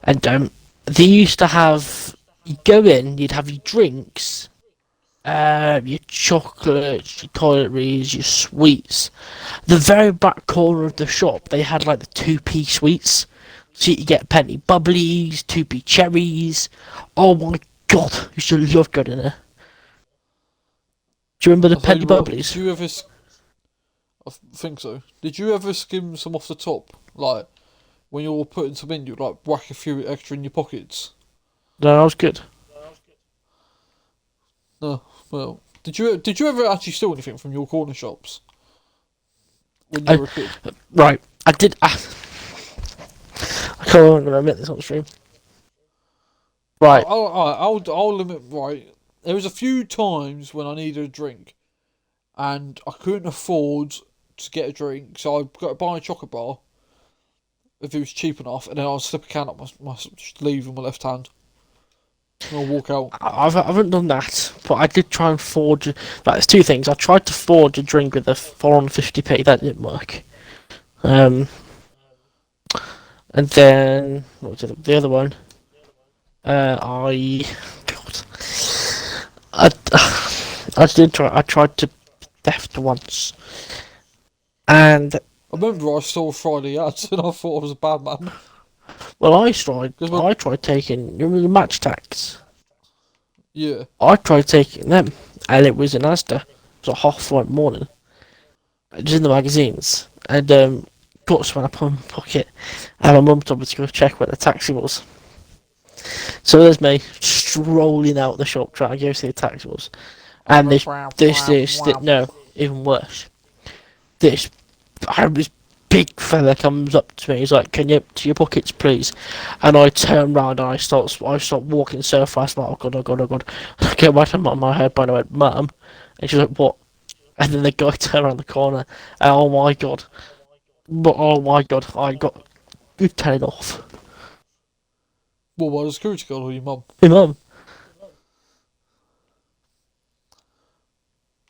And they used to have, you go in, you'd have your drinks, your chocolates, your toiletries, your sweets. The very back corner of the shop, they had like the 2p sweets. So you get penny bubblies, 2p cherries. Oh my God, you should love going in there. Do you remember the I'll tell penny you what, bubblies? did you ever? I think so. Did you ever skim some off the top? Like when you're putting some in, you'd like whack a few extra in your pockets. No, that was good. No, well, did you ever actually steal anything from your corner shops when you were a kid? Right, I did. I can't remember. I admit this on stream. Right, I'll limit. Right, there was a few times when I needed a drink, and I couldn't afford to get a drink, so I got to buy a chocolate bar if it was cheap enough, and then I'll slip a can up my sleeve with my left hand, and I'll walk out. I haven't done that, but I did try and forge. Like, there's two things. I tried to forge a drink with a 450p. That didn't work. And then what was the other one? God, I did try. I tried to theft once, and I remember I saw Friday ads and I thought I was a bad man. well, I tried. 'Cause I tried taking. You remember the match tags? yeah, I tried taking them, and it was in Asda. It was at 1:30 a.m. It was in the magazines, and got some when I put in my pocket, and my mum told me to go check where the taxi was. So there's me strolling out the shop trying to go see the taxi was, and this no, even worse. This big fella comes up to me. He's like, "Can you empty your pockets, please?" And I turn round and I start walking so fast. I'm like, "Oh God, oh God, oh God!" I get right on my head, and I went, "Mum," and she's like, "What?" And then the guy turned around the corner. And oh my God! But oh my God! I got good telling off. well, by the security guard or your mum. Hey, Mum.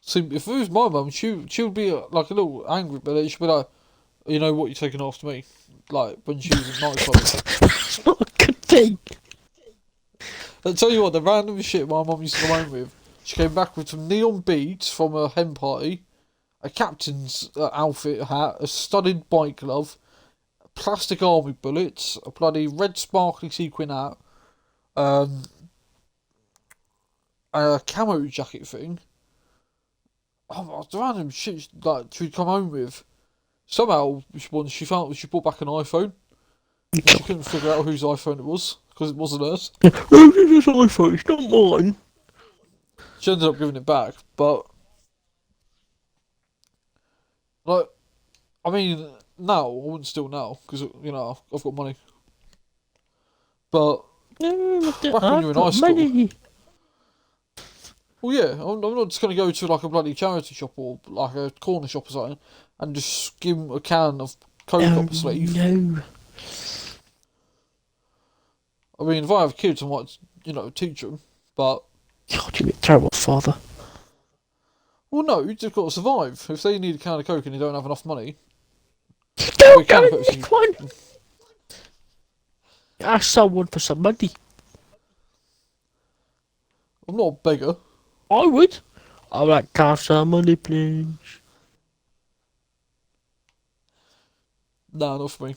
See, if it was my mum, she would be like a little angry, but then she'd be like, "You know what? You're taking after me." Like when she was in nightclub. That's not a good thing. I'll tell you what, the random shit my mum used to come home with. She came back with some neon beads from a hen party, a captain's outfit hat, a studded bike glove, plastic army bullets, a bloody red sparkly sequin hat, a camo jacket thing. Oh, the random shit like she'd come home with. Somehow, she found she brought back an iPhone. And she couldn't figure out whose iPhone it was because it wasn't hers. Who did this iPhone? It's not mine. She ended up giving it back, but like, I mean, now I wouldn't steal now because you know I've got money. But back when you were in high school. Money. Well, yeah, I'm not just going to go to like a bloody charity shop or like a corner shop or something and just give them a can of Coke up a sleeve. No. I mean, if I have kids, I might, teach them. But God, you're a terrible father. well, no, you just got to survive. If they need a can of Coke and you don't have enough money, Don't can go of and nick one. Ask someone for some money. I'm not a beggar. I would. I'd like to have some money, please. Nah, not for me.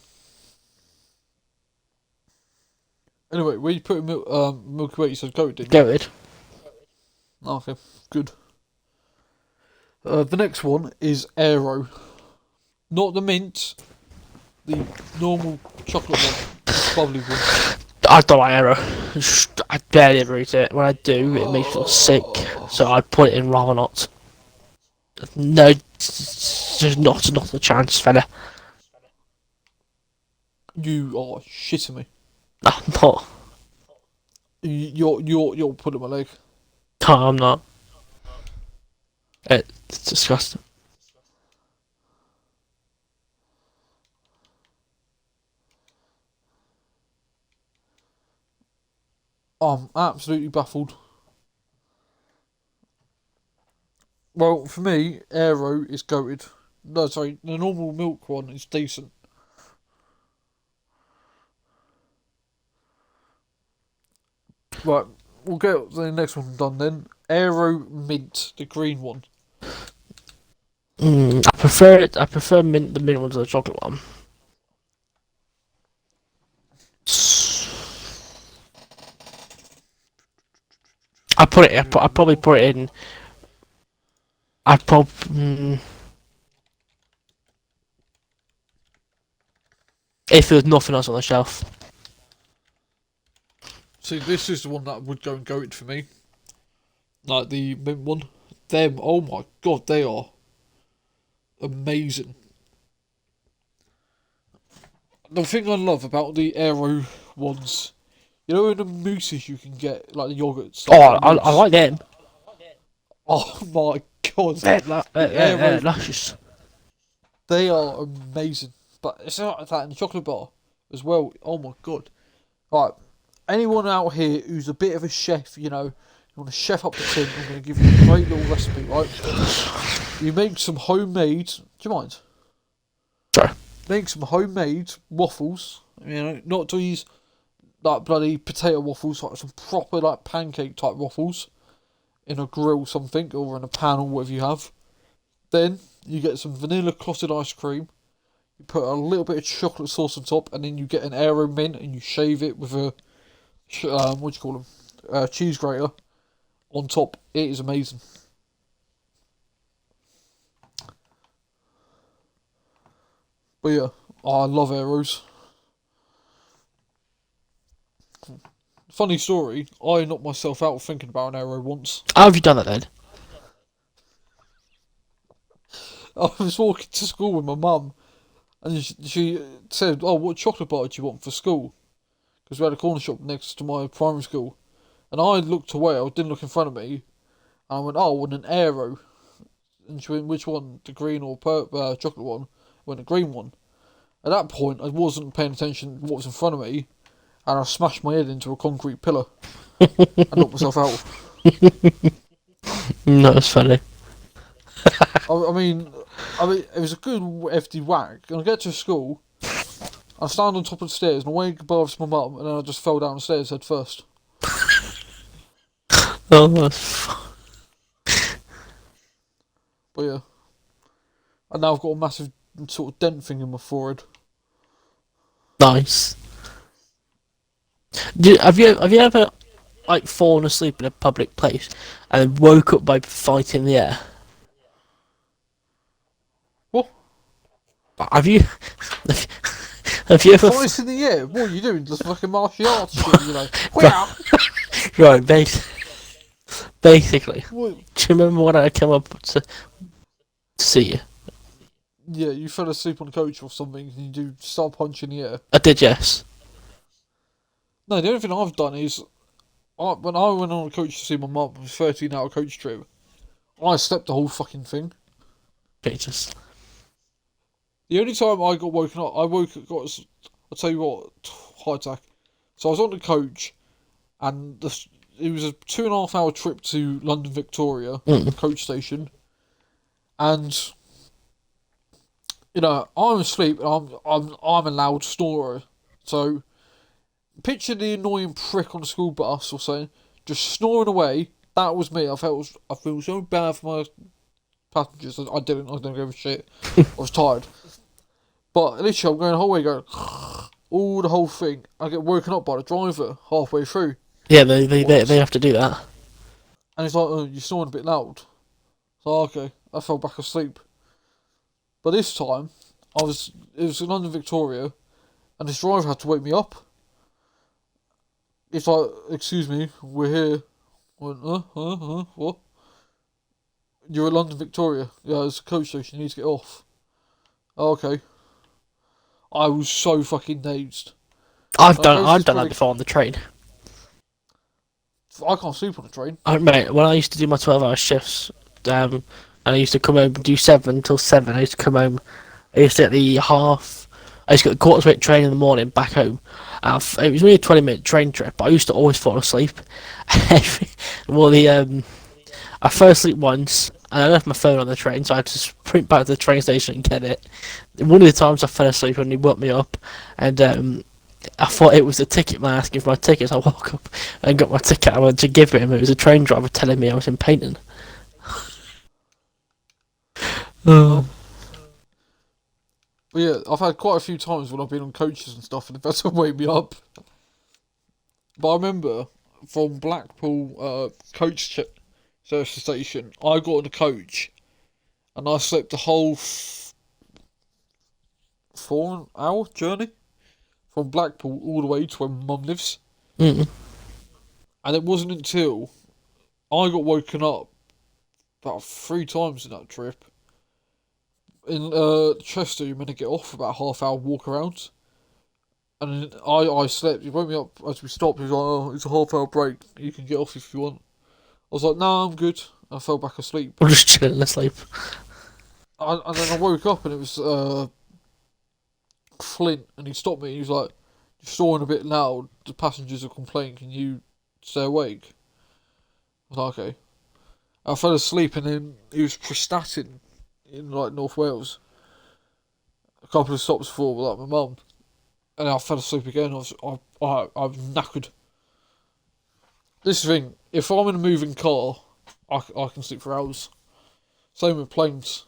Anyway, where you put Milky Way, you said Coke, didn't you? Go ahead. Okay, good. The next one is Aero. Not the mint, the normal chocolate one, the bubbly one. I don't like Aero. I barely ever eat it. When I do, it makes me feel sick. So I'd put it in rather not. No, there's not a chance, fella. You are shitting me. I'm not. You're putting my leg. No, I'm not. It's disgusting. I'm absolutely baffled. Well, for me, Aero is goated. No, sorry, the normal milk one is decent. Right, we'll get the next one done then. Aero mint, the green one. I prefer it. I prefer the mint one to the chocolate one. I probably put it in. If there was nothing else on the shelf. See, this is the one that would go and goat for me. Like the mint one. Them, oh my god, they are amazing. The thing I love about the Aero ones, in the mousses you can get, like the yogurt stuff. Oh, I like them. Oh my god. They're luscious. They are amazing. But it's not like that in the chocolate bar as well. Oh my god. Right. Anyone out here who's a bit of a chef, you want to chef up the tin, I'm going to give you a great little recipe, right? You make some homemade... Do you mind? Sorry. Make some homemade waffles. Not these like bloody potato waffles, like some proper like pancake type waffles in a grill something, or in a pan or whatever you have. Then you get some vanilla clotted ice cream. You put a little bit of chocolate sauce on top, and then you get an Aero mint, and you shave it with a cheese grater on top. It is amazing. But yeah, I love Aeros. Funny story, I knocked myself out thinking about an Aero once. How have you done that then? I was walking to school with my mum, and she said, "Oh, what chocolate bar do you want for school?" Because we had a corner shop next to my primary school. And I looked away, I didn't look in front of me, and I went, "Oh, I want an Aero." And she went, "Which one? The green or chocolate one?" I went, "The green one." At that point, I wasn't paying attention to what was in front of me, and I smashed my head into a concrete pillar and knocked myself out. No, it's funny. I mean, it was a good hefty whack. And I get to school, I stand on top of the stairs, and I wave goodbye to my mum, and then I just fell down the stairs head first. Oh, that's But yeah, and now I've got a massive sort of dent thing in my forehead. nice. Have you ever like fallen asleep in a public place and then woke up by fighting in the air? What? Have you? Have you ever? Voice in the air? What are you doing? Just fucking martial arts shit, Wow. Right, basically. What? Do you remember when I came up to see you? Yeah, you fell asleep on the coach or something, and you do start punching the air. I did, yes. No, the only thing I've done is when I went on a coach to see my mum, it was 13-hour coach trip. I slept the whole fucking thing. Jesus. The only time I got woken up, I'll tell you what, heart attack. So I was on the coach, and it was a 2.5 hour trip to London Victoria, the coach station, and I'm asleep and I'm a loud snorer. So picture the annoying prick on the school bus or something, just snoring away. That was me. I feel so bad for my passengers. I didn't give a shit. I was tired. But literally, I'm going the whole way, going all the whole thing. I get woken up by the driver halfway through. Yeah, they have to do that. And he's like, "Oh, you're snoring a bit loud." So okay, I fell back asleep. But this time, it was in London Victoria, and this driver had to wake me up. It's like, "Excuse me, we're here." I went, what? You're at London Victoria. Yeah, it's a coach station. You need to get off. Oh, okay. I was so fucking dazed. I've done that before on the train. I can't sleep on the train. Mate, when I used to do my 12-hour shifts, and I used to come home and do 7 until 7. I used to come home. I used to get I used to get the quarter-to-8 train in the morning back home. It was only a 20-minute train trip, but I used to always fall asleep. Well, I fell asleep once, and I left my phone on the train, so I had to sprint back to the train station and get it. One of the times I fell asleep and he woke me up, and I thought it was the ticket man asking for my tickets. I woke up and got my ticket. I went to give it him. It was a train driver telling me I was in painting. But yeah, I've had quite a few times when I've been on coaches and stuff, and they've had to wake me up. But I remember from Blackpool service station, I got on a coach, and I slept the whole 4-hour journey from Blackpool all the way to where Mum lives. Mm. And it wasn't until I got woken up about 3 times in that trip. In Chester, you're meant to get off for about a half-hour walk around. And then I slept. He woke me up as we stopped. He was like, "Oh, it's a half-hour break. You can get off if you want." I was like, "No, I'm good." I fell back asleep. I'm just chilling asleep. And then I woke up and it was Flint, and he stopped me. He was like, "You're snoring a bit loud. The passengers are complaining. Can you stay awake?" I was like, "Okay." I fell asleep, and then he was prestatting in like North Wales. A couple of stops before with like my mum, and I fell asleep again. I'm knackered. This thing, if I'm in a moving car, I can sleep for hours. Same with planes.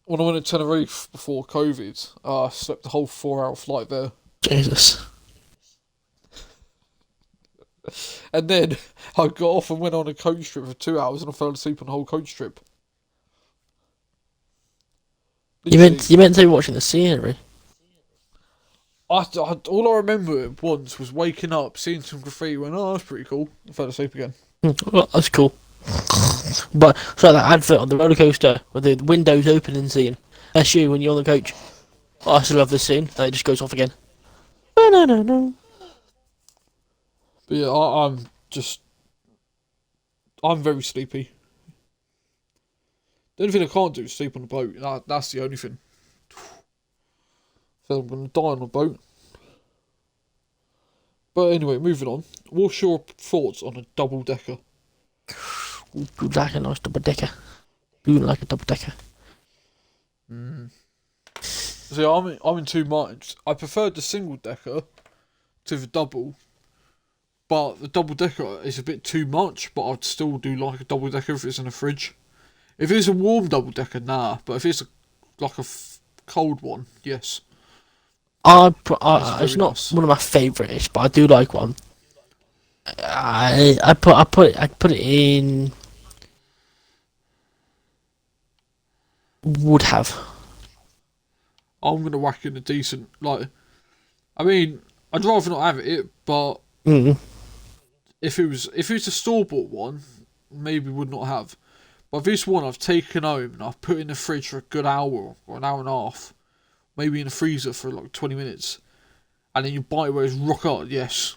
When I went to Tenerife before COVID, I slept the whole 4-hour flight there. Jesus. And then I got off and went on a coach trip for 2 hours, and I fell asleep on the whole coach trip. You meant to be watching the scenery. All I remember once was waking up, seeing some graffiti, went, "Oh, that's pretty cool." I fell asleep again. Well, that's cool. But so that advert on the roller coaster with the windows open and scene. That's you when you're on the coach. Oh, I still love this scene. And it just goes off again. No. But yeah, I'm very sleepy. The only thing I can't do is sleep on a boat. That's the only thing. I feel I'm going to die on a boat. But anyway, moving on. What's your thoughts on a double-decker? Ooh, do like a nice double decker. Do like a double decker. See, I'm in 2 minds. I preferred the single-decker to the double. But the double-decker is a bit too much, but I'd still do like a double-decker if it's in a fridge. If it's a warm double-decker, nah. But if it's like a cold one, yes. It's not nice. one of my favourites, but I do like one. I put it in. Would have. I'm gonna whack in a decent I mean, I'd rather not have it, but if it was a store-bought one, maybe would not have. But this one I've taken home and I've put in the fridge for a good hour or an hour and a half, maybe in the freezer for like 20 minutes, and then you bite it where it's rock hard. Yes,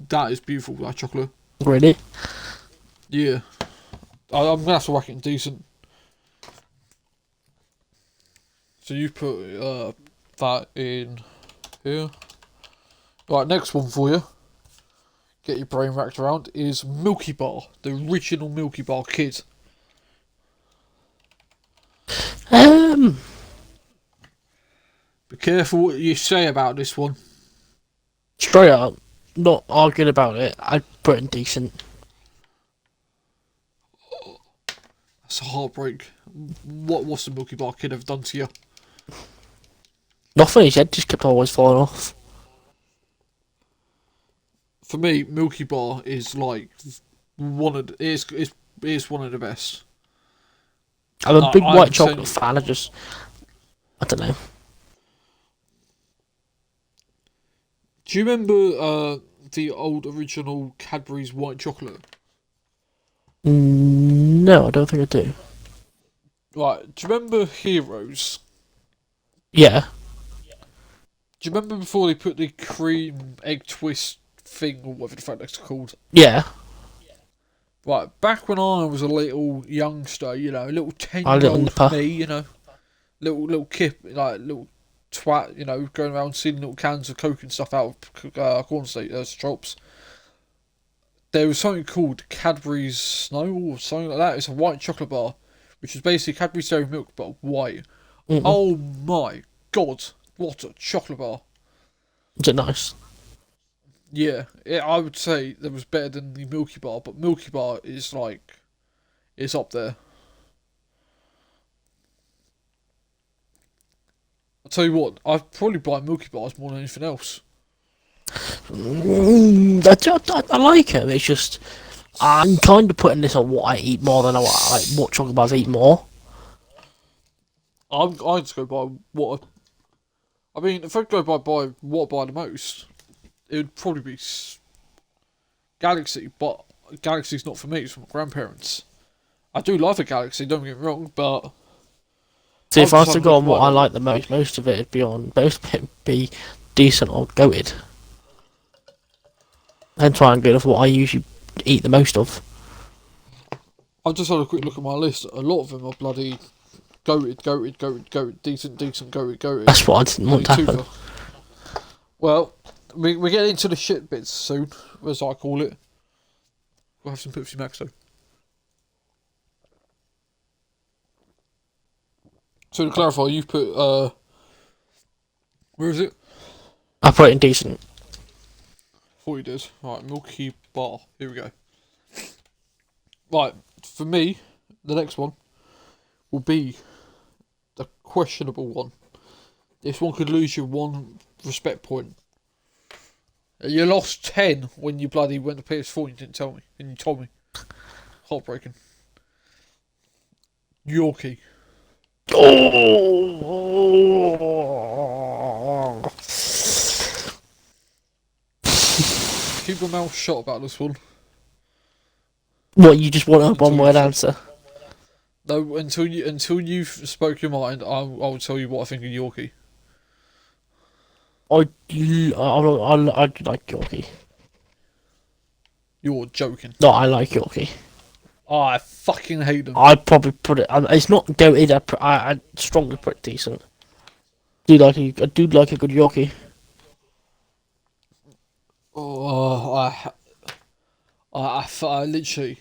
that is beautiful. That chocolate. Really? Yeah, I'm gonna have to whack it in decent. So you put that in here. Right, next one for you. Get your brain racked around is Milky Bar, the original Milky Bar kid. Be careful what you say about this one. Straight up, not arguing about it. I'd put it in decent. That's a heartbreak. What's the Milky Bar kid ever done to you? Nothing. His head just kept always falling off. For me, Milky Bar is like one of is one of the best. I'm a big I white would say- chocolate fan. I don't know. Do you remember the old original Cadbury's white chocolate? No, I don't think I do. Right, do you remember Heroes? Yeah. Do you remember before they put the cream egg twist thing, or whatever the fuck that's called? Yeah. Right, back when I was a little youngster, you know, a little A little 10-year-old nipper. me, you know, little kid, like little twat, you know, going around stealing little cans of Coke and stuff out of corn shops. There was something called Cadbury's Snow or something like that. It's a white chocolate bar, which is basically Cadbury's Dairy Milk but white. Mm-mm. Oh my god, what a chocolate bar! Is it nice? Yeah, I would say that was better than the Milky Bar, but Milky Bar is like, it's up there. I'll tell you what, I'd probably buy Milky Bars more than anything else. I like it. It's just I'm kind of putting this on what I eat more than what chocolate bars I eat more. I'd just go by what. I mean, if I go by what I buy the most, it would probably be Galaxy, but Galaxy's not for me. It's for my grandparents. I do love a Galaxy. Don't get me wrong, but So if I'll I was just to have a go look on what at I it. like the most of it would be decent or goated. And try and go with what I usually eat the most of. I've just had a quick look at my list. A lot of them are bloody goated, decent, goated. That's what I didn't want to Only two happen. Well, we're getting into the shit bits soon, as I call it. We'll have some Pepsi Max though. So to clarify, you've put where is it? I put it in decent. Thought you did. Right, Milky Bar. Here we go. Right, for me, the next one will be the questionable one. This one could lose you 1 respect point. You lost 10 when you bloody went to PS4 and you didn't tell me. And you told me. Heartbreaking. Yorkie. Oh! Keep your mouth shut about this one. What, you just want a one-word answer? No, until you've spoke your mind, I'll tell you what I think of Yorkie. I like Yorkie. You're joking. No, I like Yorkie. I fucking hate them. I'd probably put it. It's not goated. I'd strongly put it decent. I do like a good Yorkie. Oh, I literally,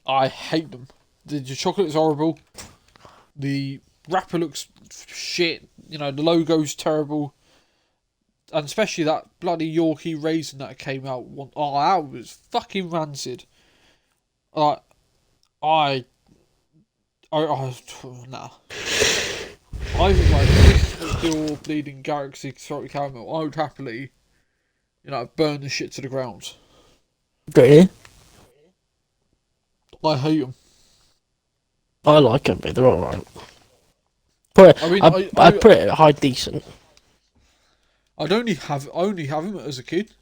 I hate them. The chocolate is horrible. The wrapper looks shit. You know, the logo's terrible. And especially that bloody Yorkie raisin that came out. Oh, that was fucking rancid. Nah. I think like if you're bleeding Galaxy salty caramel, I would happily, you know, burn the shit to the ground. Really? I hate them. I like them, but they're alright. Put it, I mean, I put it at high decent. I'd only have them as a kid,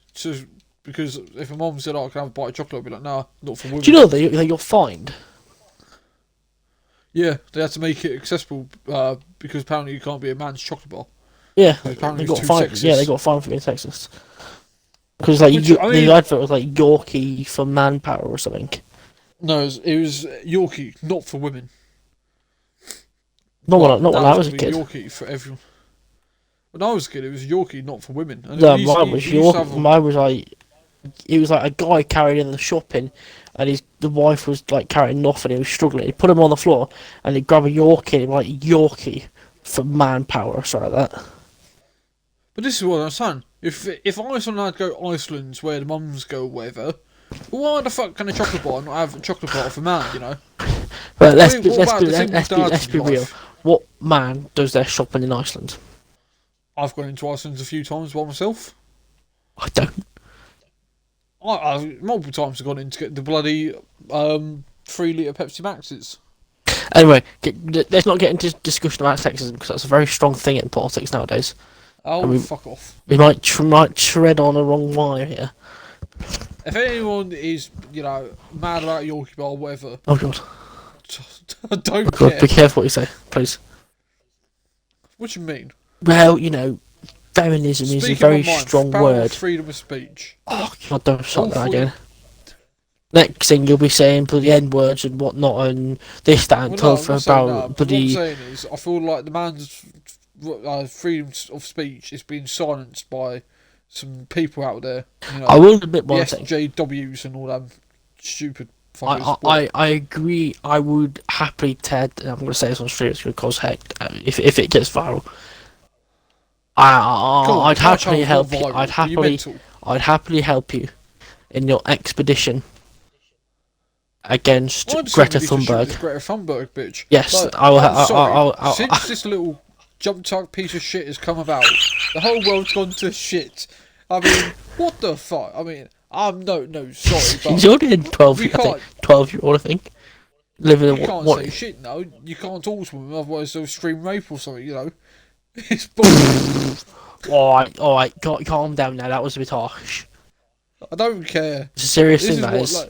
because if my mum said, "Oh, can I have a bite of chocolate?" I'd be like, "Nah, not for women." Do you know that you'll find? Yeah, they had to make it accessible because apparently you can't be a man's chocolate bar. Yeah, Apparently they it's got too fined. sexist. Yeah, they got fined for being sexist. Because like Which, I mean, the advert was like Yorkie for manpower or something. No, it was Yorkie, not for women. Not But when now I it's was a gonna be kid. Yorkie for everyone. When I was a kid, it was Yorkie, not for women. And No, it used, mine was it used to have Yorkie. Mine was like it was like a guy carrying in the shopping, and the wife was like carrying nothing. He was struggling. He put him on the floor, and he'd grab a Yorkie, and like Yorkie for manpower or something like that. But this is what I'm saying. If Iceland had to go Iceland's where the mums go, or whatever, why the fuck can a chocolate bar not have a chocolate bar for man? You know. But let's I be mean, what about the single dads let's in be real. life? What man does their shopping in Iceland? I've gone into Iceland a few times by myself. I don't. I've multiple times gone in to get the bloody 3 litre Pepsi Maxes. Anyway, let's not get into discussion about sexism because that's a very strong thing in politics nowadays. Oh, fuck off. We might tread on a wrong wire here. If anyone is, mad about Yorkie Bar or whatever, Oh god. don't God, care. be careful what you say, please. What do you mean? Well, feminism is a Speaking very my mind, strong about word. freedom of speech. Oh god, don't start All that free- again. Next thing you'll be saying bloody N words and whatnot and this, that, and Well, no, t'other I'm not saying that, about but what I'm bloody. saying is, I feel like the man's freedom of speech is being silenced by some people out there. I will admit the one thing. SJWs and all that stupid fuckers. I agree. I would happily, Ted. I'm going to say this on stream. It's going to cause heck if it gets viral. I'd happily help you. I'd happily help you in your expedition against Greta Thunberg. Greta Thunberg, bitch. Yes, like, I'll since this little jump tuck piece of shit has come about, the whole world's gone to shit. I mean, what the fuck? I mean, I'm no, sorry, but he's only a 12 year old, I think. Living you in can't what? say shit, no. You can't talk to them, otherwise they'll stream rape or something, It's bullshit. Alright, calm down now. That was a bit harsh. I don't care. It's a serious This thing, that is.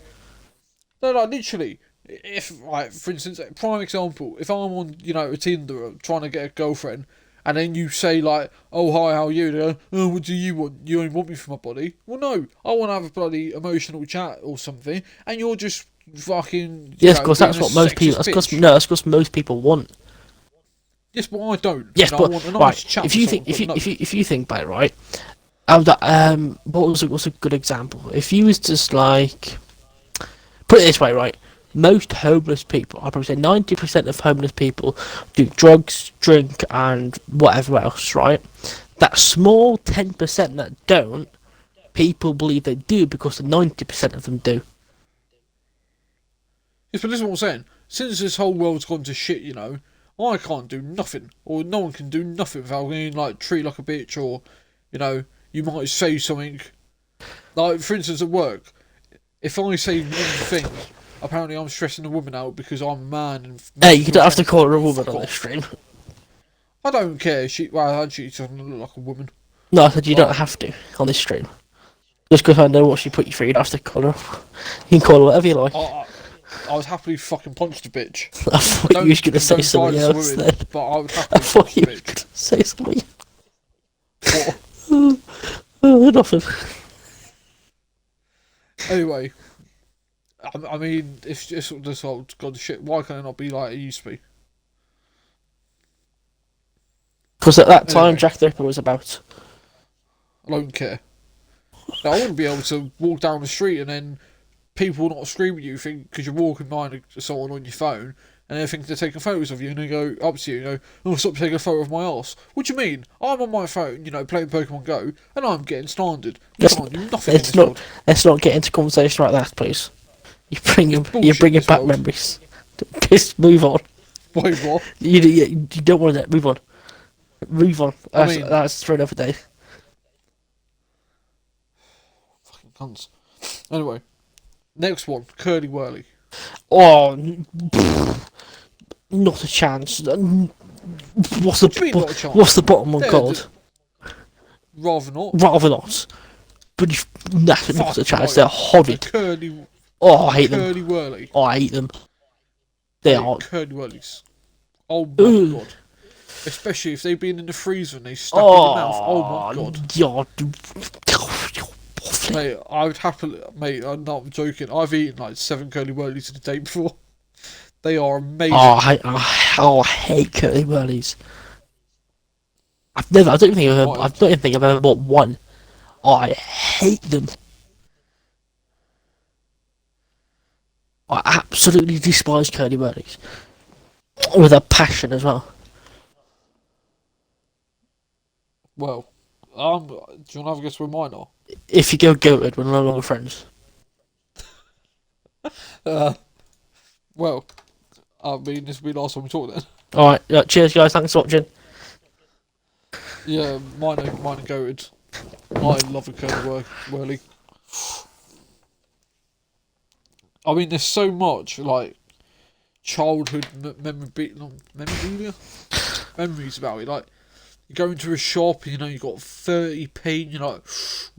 No, literally. If, for instance, prime example, if I'm on, a Tinder trying to get a girlfriend, and then you say, like, oh, hi, how are you? They go, oh, what do you want? You only want me for my body? Well, no, I want to have a bloody emotional chat or something, and you're just fucking. Yes, because that's what most people. That's because most people want. Yes, but I don't. Yes, I but want a nice right. chat If you with think, someone, if you think about it, right? What's a good example? If you was just like, put it this way, right? Most homeless people, I probably say 90% of homeless people do drugs, drink, and whatever else, right? That small 10% that don't, people believe they do because the 90% of them do. Yes, but this is what I'm saying. Since this whole world's gone to shit, I can't do nothing, or no one can do nothing without being treated like a bitch, or you might say something. Like, for instance, at work, if I say one thing, apparently I'm stressing a woman out because I'm a man. And Hey, you don't have to call her a woman on this stream. I don't care. She doesn't look like a woman. No, I said you don't have to on this stream. Just because I know what she put you through, you don't have to call her. You can call her whatever you like. I would happily fucking punch the bitch. I thought you was going to say something else then. But I would I happily thought punch you the was going bitch. to say something. What? Nothing. Anyway, I mean, if this whole god shit, why can it not be like it used to be? Because at that time, Anyway. Jack the Ripper was about. I don't care. Now, I wouldn't be able to walk down the street and then people not scream at you because you're walking behind someone on your phone and they think they're taking photos of you and they go up to you and go, oh, stop taking a photo of my arse. What do you mean? I'm on my phone, playing Pokemon Go and I'm getting standard. You can't do nothing in this world. Let's not get into conversation like that, please. You're bringing bullshit, back world. memories. Just move on. Wait, what? You don't want to. Move on. Move on. That's for another day. Fucking cunts. Anyway, next one, Curly Whirly. Oh, not a chance. What's What do you mean, not a chance? what's the bottom one called? Rather not. Rather not. But that's not a chance. They're horrid. Curly. Oh, I hate them. Curly Whirly. Oh, I hate them. They are. Curly Whirlies. Oh my Ugh. god. Especially if they've been in the freezer and they stuck in your mouth. Oh my god. God. Mate, I would happily... Mate, I'm not joking. I've eaten like 7 Curly Wurlies in a day before. They are amazing. I hate Curly Wurlies. I don't even think I've ever bought one. I hate them. I absolutely despise Curly Wurlies. With a passion as well. Well, do you want to have a guess where mine are? If you go goated, we're no longer friends. Well, I mean, this will be the last time we talk then. Alright, cheers guys, thanks for watching. Yeah, mine are goated. I love a Curly Wurly. I mean, there's so much, like, childhood memories about it. Like, you go into a shop and, you know, you got 30p and you're like,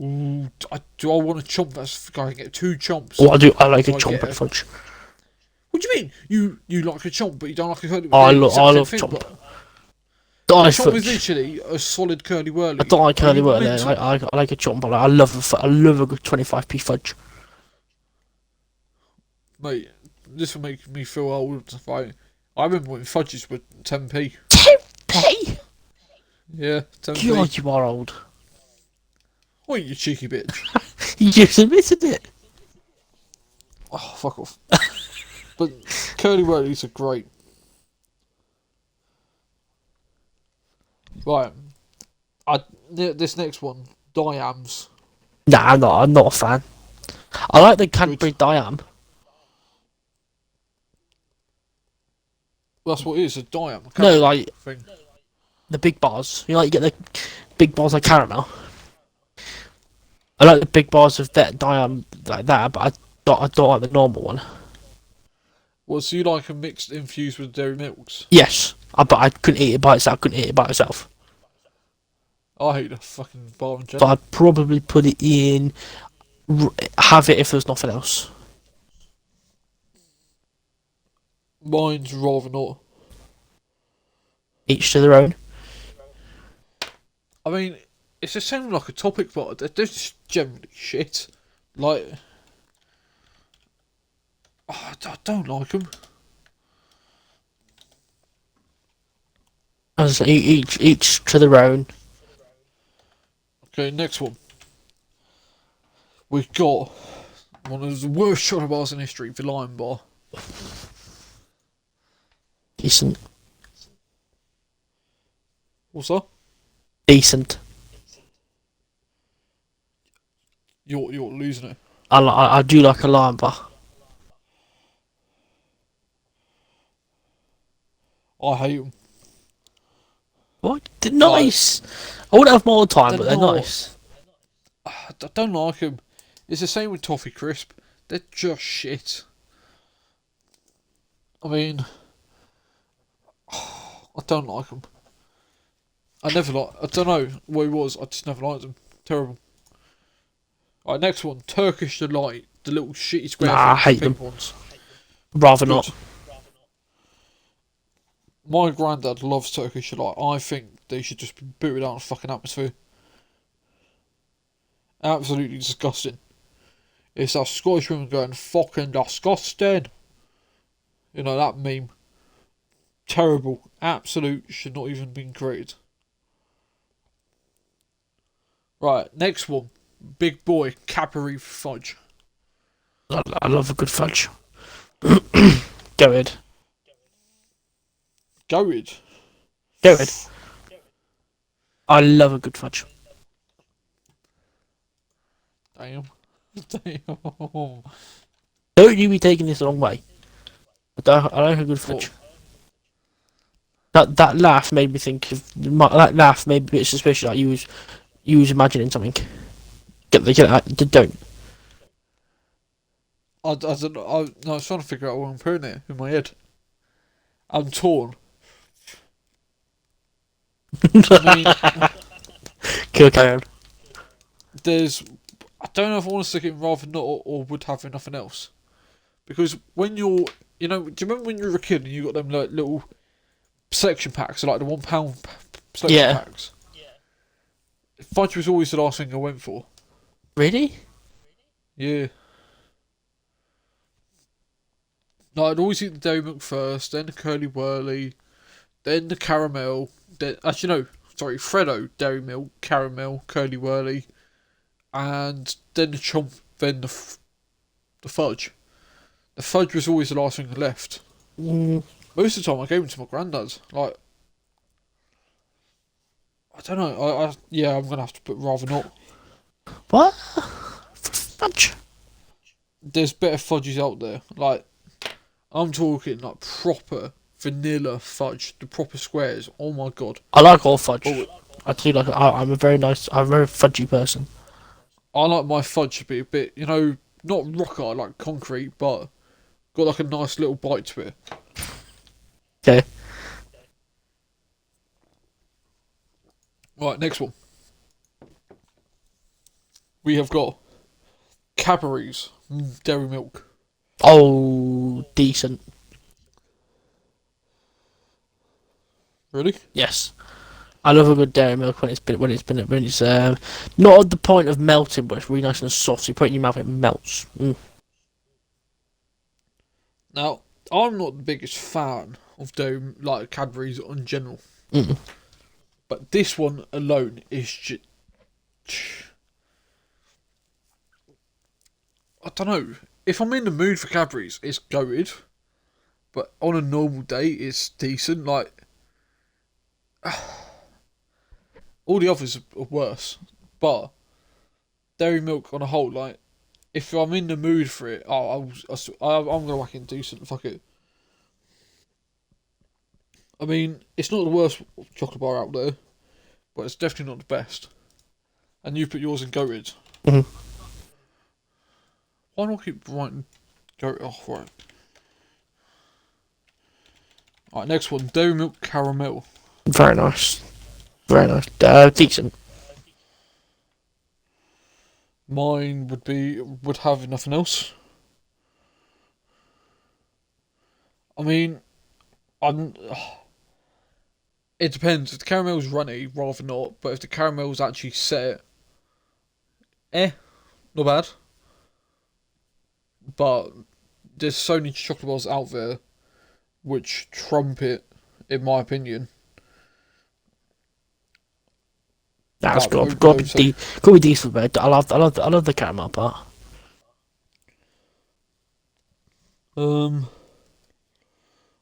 ooh, do I want a chomp? That's the guy can get 2 chomps. What I like a chomp at fudge. What do you mean? You like a chomp, but you don't like a curly? I love chomp. Chomp is literally a solid Curly Wurly. I don't like Curly Wurly. I like a chomp. I love a good 25p fudge. Mate, this will make me feel old. I remember when fudges were 10p. 10p? Yeah, 10p. God, you are old. Oh, you cheeky bitch. You just admitted it. Oh, fuck off. But Curly Wurlies are great. Right. This next one, Diams. Nah, I'm not a fan. I like the Cadbury Diam. That's what it is, a Diam. No, like thing. The big bars. You know, like you get the big bars like caramel. I like the big bars of that Diam like that, but I don't like the normal one. Well, so you like a mixed infused with dairy milks? Yes, but I couldn't eat it by itself. I hate the fucking bar and jelly. But I'd probably put it in. Have it if there's nothing else. Mine's rather not. Each to their own. I mean, it's the same like a topic bar. They're just generally shit. Like, I don't like them. As each to their own. Okay, next one. We've got one of the worst chocolate bars in history, the Lion Bar. Decent. What's that? Decent. You're losing it. I do like a Lion Bar. I hate them. What? They're nice. I wouldn't have more time, but they're not- nice. I don't like them. It's the same with Toffee Crisp. They're just shit. I mean, I don't like them. I don't know what it was. I just never liked them. Terrible. Alright, next one. Turkish Delight. The little shitty square Nah, I hate pink them. ones. Rather Good. not. My granddad loves Turkish Delight. I think they should just be booted out of the fucking atmosphere. Absolutely disgusting. It's that Scottish woman going, fucking disgusting. You know, that meme. Terrible. Absolute. Should not even been created. Right, next one. Big boy, Cadbury fudge. I love a good fudge. Go ahead. Goated. Go ahead. I love a good fudge. Damn. Damn. Don't you be taking this the wrong way. I like a good fudge. That laugh made me think of that laugh made me a bit suspicious. Like you was imagining something. Get that. Don't. I don't know. I was trying to figure out what I'm putting it in my head. I'm torn. I mean, Carry on. I don't know if I want to stick it in rather not or would have nothing else. Because when you're, do you remember when you were a kid and you got them like little selection packs, so like the £1 selection Yeah. packs. Fudge was always the last thing I went for. Really? Yeah. No, I'd always eat the dairy milk first, then the curly whirly, then the caramel. Then actually no, sorry, Freddo dairy milk, caramel, curly whirly, and then the chomp, then the fudge. The fudge was always the last thing I left. Mm, Most of the time, I gave them to my granddad. Like, I don't know. Yeah, I'm gonna have to put rather not. what? Fudge. There's better fudges out there. Like, I'm talking like proper vanilla fudge, the proper squares. Oh my god. I like all fudge. Oh, I do like. I'm a very fudgy person. I like my fudge to be a bit, not rock hard like concrete, but got like a nice little bite to it. Okay. Right, next one. We have got Cadburys dairy milk. Oh, decent. Really? Yes. I love a good dairy milk when it's not at the point of melting, but it's really nice and soft. So you put it in your mouth, it melts. Now, I'm not the biggest fan of dairy like Cadburys in general, Mm. but this one alone is just. I don't know. If I'm in the mood for Cadburys, it's goated. But on a normal day, it's decent. Like, all the others are worse. But dairy milk on a whole, like, if I'm in the mood for it, I'm gonna whack it decent. Fuck it. I mean, it's not the worst chocolate bar out there, but it's definitely not the best. And you put yours in goated. Mhm. Why not keep writing goated? Oh, right. Alright, next one. Dairy milk caramel. Very nice. Very nice. Decent. Mine would have nothing else. I mean, it depends. If the caramel's runny, rather not. But if the caramel's actually set, not bad. But there's so many chocolate bars out there which trump it, in my opinion. That's But got to be decent, but I love the caramel part.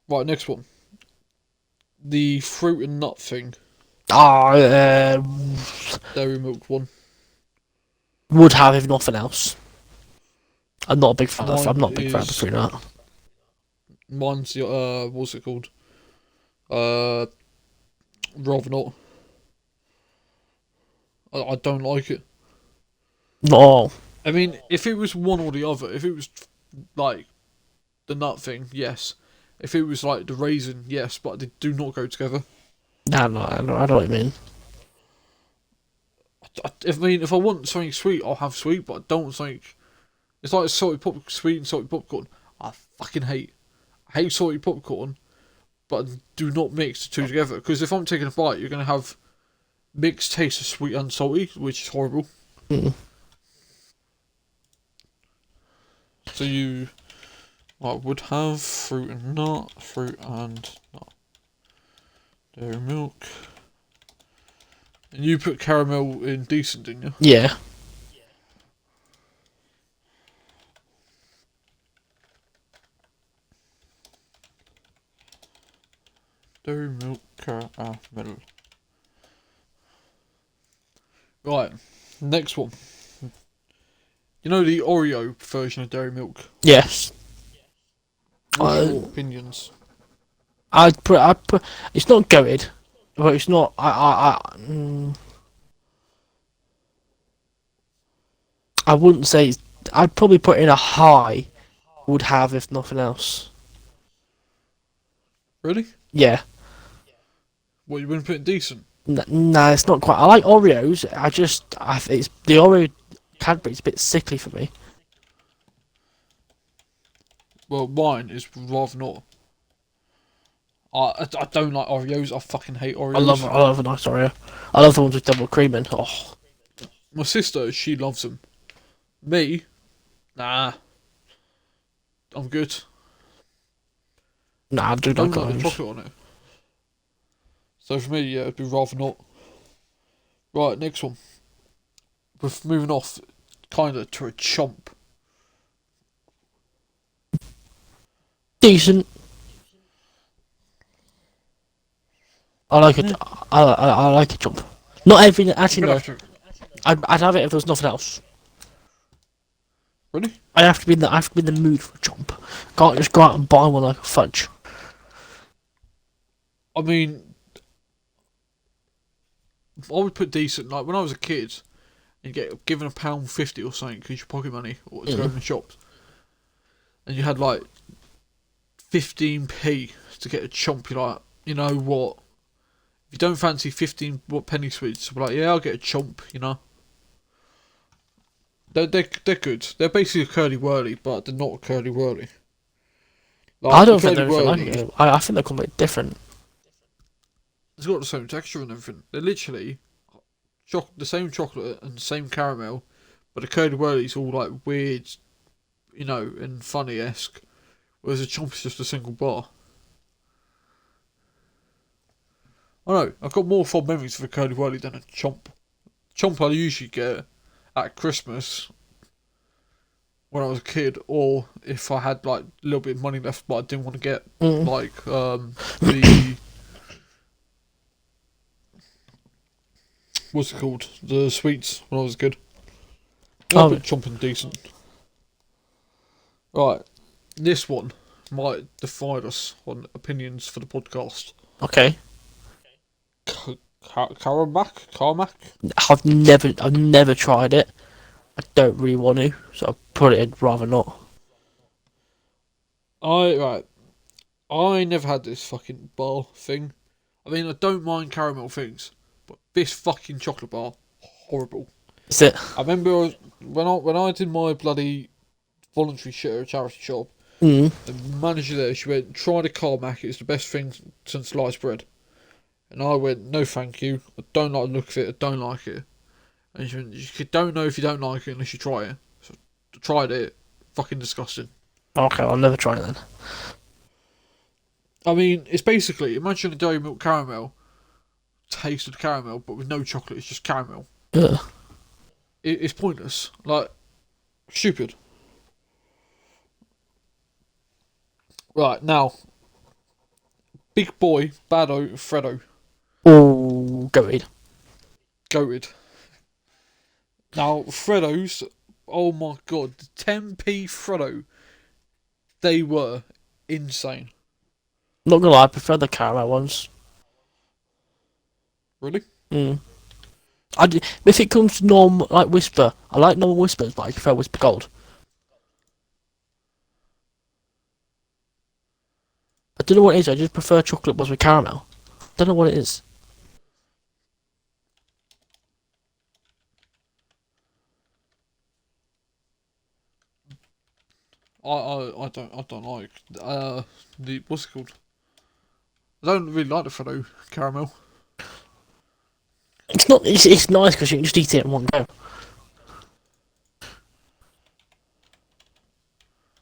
Right, next one. The fruit and nut thing. Dairy milk one. Would have if nothing else. I'm not a big fan. I'm not a big fan of is- fruit nut. Mine's the what's it called? Rather not. I don't like it. No. I mean, if it was one or the other, if it was like the nut thing, yes. If it was like the raisin, yes, but they do not go together. No, I know what you mean. If I want something sweet, I'll have sweet, but I don't want something. It's like sweet and salty popcorn. I fucking hate. I hate salty popcorn, but do not mix the two together. Because if I'm taking a bite, you're gonna have mixed taste of sweet and salty, which is horrible. Mm. So you would have fruit and nut, dairy milk. And you put caramel in decent, didn't you? Yeah. Dairy milk caramel. Right, next one. You know the Oreo version of dairy milk? Yes. What's your opinions? I'd put. It's not goated, but it's not. I wouldn't say. I'd probably put in a high. Would have if nothing else. Really? Yeah. What, you wouldn't put it decent? Nah, it's not quite. I like Oreos. It's the Oreo Cadbury's a bit sickly for me. Well, mine is rather not. I don't like Oreos. I fucking hate Oreos. I love a nice Oreo. I love the ones with double cream in. Oh, My sister, she loves them. Me, nah. I'm good. nah, I do Don't like like the Oreos. chocolate on it. So for me, yeah, it'd be rather not. Right, next one. We're moving off, kinda, to a chomp. Decent. I like it. I like it, chomp. Not everything. Actually, no. I'd have it if there was nothing else. Really? I have to be in the mood for a chomp. Can't just go out and buy one like a fudge. I mean, I would put decent. Like when I was a kid, and get given £1.50 or something because your pocket money or to go in the shops, and you had like 15p to get a chomp. You're like, you know what? If you don't fancy 15 penny sweets, you're like, yeah, I'll get a chomp. You know. They're good. They're basically a curly whirly, but they're not a curly whirly. Like, I don't think they're anything like it. I think they're completely different. It's got the same texture and everything. They're literally the same chocolate and the same caramel, but the curly whirly's all like weird, you know, and funny-esque, whereas a chomp is just a single bar. I know, I've got more fond memories of a curly whirly than a chomp. Chomp I usually get at Christmas when I was a kid, or if I had like a little bit of money left but I didn't want to get like the what's it called? The sweets when I was a kid. I've been chomping decent. Right. This one might divide us on opinions for the podcast. Okay. Carmack? I've never tried it. I don't really want to, so I'll put it in rather not. I never had this fucking bar thing. I mean, I don't mind caramel things, but this fucking chocolate bar, horrible. Is it? I remember when I did my bloody voluntary shit at a charity shop, Mm. the manager there, she went, try the Carmack, it's the best thing since sliced bread. And I went, no thank you, I don't like the look of it, I don't like it. And she went, you don't know if you don't like it unless you try it. So I tried it, fucking disgusting. Okay, I'll never try it then. I mean, it's basically, imagine a dairy milk caramel, taste of caramel, but with no chocolate, it's just caramel. Ugh. It's pointless. Like, stupid. Right, now, big boy, Bado, Freddo. Oh, goated. Goated. Now, Freddos, oh my god, the 10p Freddo, they were insane. Not gonna lie, I prefer the caramel ones. Really? If it comes to normal, like Whisper, I like normal Whispers, but I prefer Whisper Gold. I don't know what it is, I just prefer chocolate ones with caramel. Don't know what it is. I don't like the what's it called? I don't really like the Freddo caramel. It's not. It's nice because you can just eat it in one go.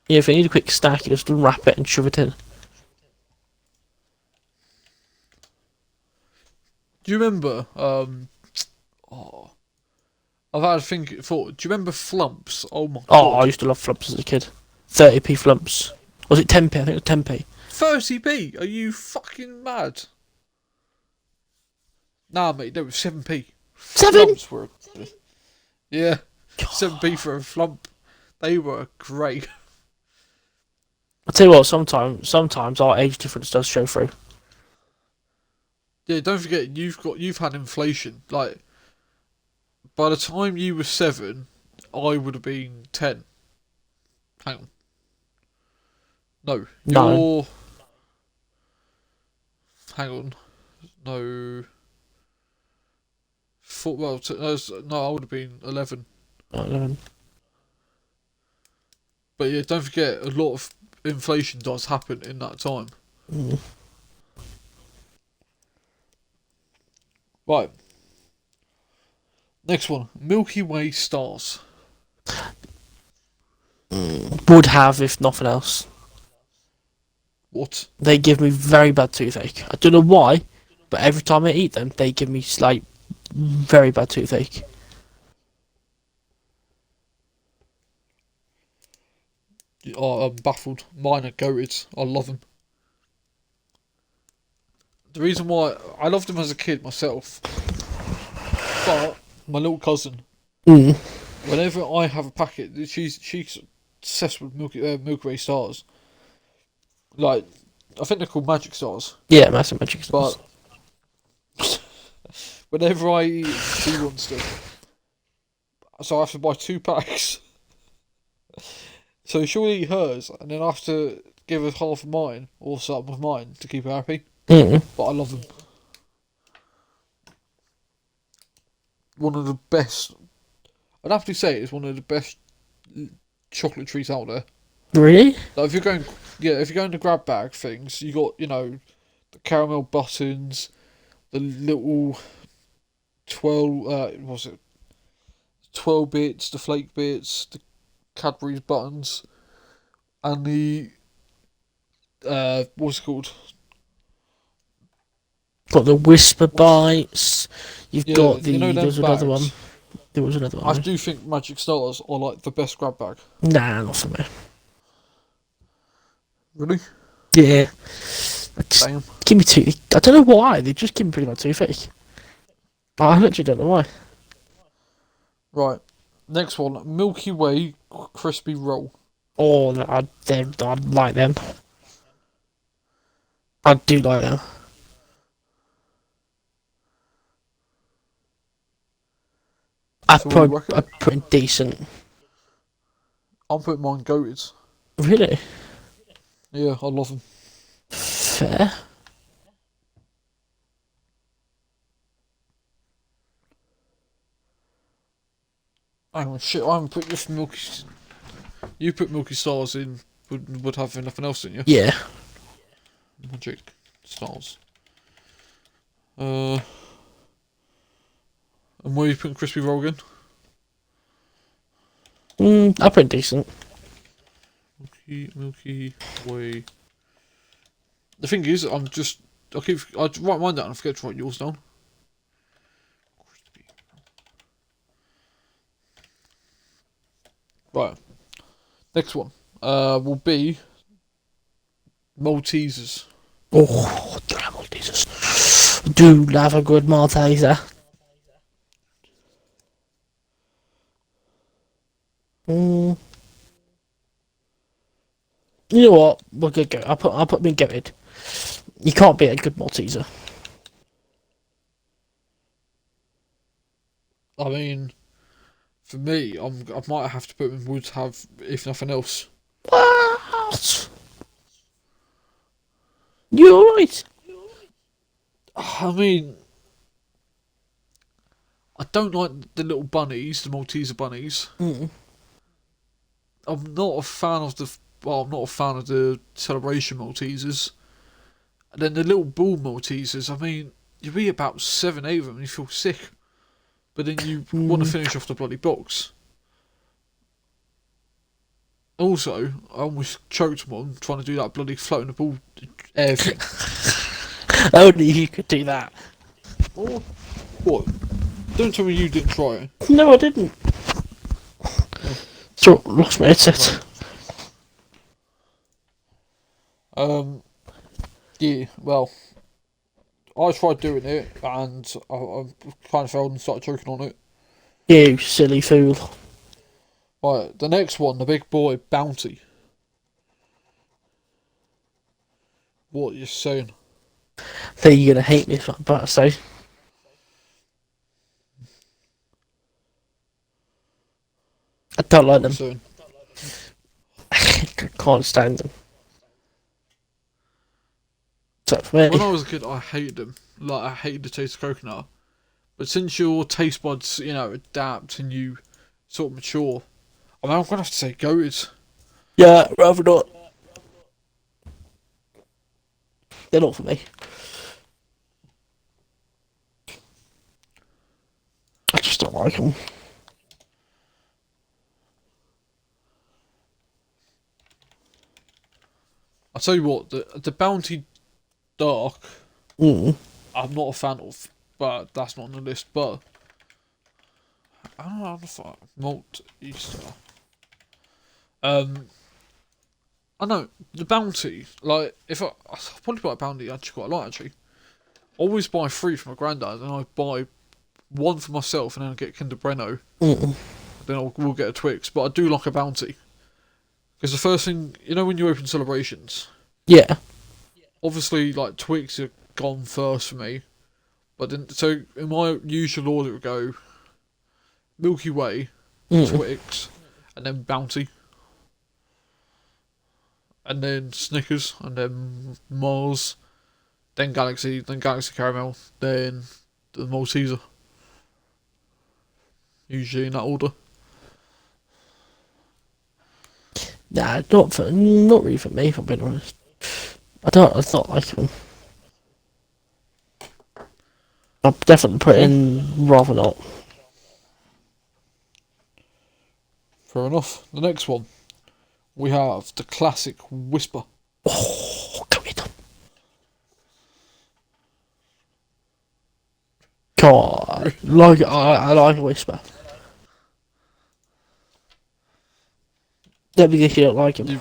Yeah, if you need a quick snack, you just wrap it and shove it in. Do you remember? I've had a think for. Do you remember Flumps? Oh my Oh, god! I used to love Flumps as a kid. 30p Flumps. Was it 10p? I think it was 10p. 30p? Are you fucking mad? Nah, mate, they were 7p. 7? Flumps were. Yeah, 7p for a flump. They were great. I tell you what, sometimes our age difference does show through. Yeah, don't forget you've had inflation. Like, by the time you were 7, I would have been 10. Hang on. No, you're. Hang on. No. No, I would have been 11. 11. But yeah, don't forget, a lot of inflation does happen in that time. Right. Next one, Milky Way Stars. Would have if nothing else. What? They give me very bad toothache. I don't know why, but every time I eat them, they give me like very bad toothache. Oh, I'm baffled. Mine are goated. I love them. The reason why I loved them as a kid myself, but my little cousin, whenever I have a packet, she's obsessed with Milky Way Stars. Like, I think they're called Magic Stars. Yeah, massive magic stars. But whenever I eat, she wants them, so I have to buy 2 packs. So she'll eat hers, and then I have to give her half of mine or some of mine to keep her happy. But I love them. One of the best. I'd have to say it's one of the best chocolate treats out there. Really? Like if you're going to grab bag things, you got the caramel buttons, the little 12 bits, the flake bits, the Cadburys buttons, and the what's it called? Got the whisper bites. You've got the. them There's another bags? one. There was another I one. do think Magic Stars are like the best grab bag. Nah, not for me. Really? Yeah. Damn. Give me toothache. I don't know why. They just give me pretty much toothache. I literally don't know why. Right. Next one, Milky Way crispy roll. Oh, I like them. I do like them. I So what do you reckon? put in decent. I'm putting mine goated. Really? Yeah, I love them. Fair. Hang on, shit, I haven't put your Milky. You put Milky Stars in. Would have nothing else, didn't you? Yeah. Magic Stars. And where are you putting crispy roll again? I put in decent. Milky Way. The thing is, I write mine down and forget to write yours down. Right. Next one. Will be Maltesers. Oh, do love Maltesers. Do love a good Malteser. You know what? We'll get go. I'll put me goated. You can't beat a good Malteser. I mean, for me, I might have to put them in would have if nothing else. What? You alright? I mean, I don't like the little bunnies, the Malteser bunnies. I'm not a fan of the celebration Maltesers. And then the little ball Maltesers, I mean, you eat about 7, 8 of them and you feel sick. But then you want to finish off the bloody box. Also, I almost choked one trying to do that bloody floating the ball air thing. Only you could do that. What? Don't tell me you didn't try it. No, I didn't. So, lost my headset. Yeah, well, I tried doing it and I kind of failed and started choking on it. You silly fool. Right, the next one, the big boy, Bounty. What are you saying? So you're gonna hate me if I'm about to say. I don't like them. Saying? Can't stand them. So for me, When I was a kid, I hated them. Like, I hated the taste of coconut. But since your taste buds, adapt and you sort of mature, I mean, I'm gonna have to say goated. yeah, rather not. They're not for me. like them. I'll tell you what, the Bounty Dark, Mm. I'm not a fan of, but that's not on the list. But I don't know how to find Malt Easter. I know the Bounty. Like, if I probably buy a Bounty, actually quite a lot actually. Always buy 3 for my granddad, and I buy 1 for myself, and then I get Kinder Bueno. Mm. Then we'll get a Twix. But I do like a Bounty. Because the first thing, you know, when you open celebrations, Yeah. obviously, like, Twix are gone first for me. But then, so in my usual order, it would go Milky Way, Twix, and then Bounty. And then Snickers, and then Mars, then Galaxy Caramel, then the Malteser. Usually in that order. Nah, not really for me, if I'm being honest. I don't like them. I'll definitely put in rather not. Fair enough. The next one, we have the classic Whisper. Oh, come here, Tom. God, I like a Whisper. Don't because you don't like him.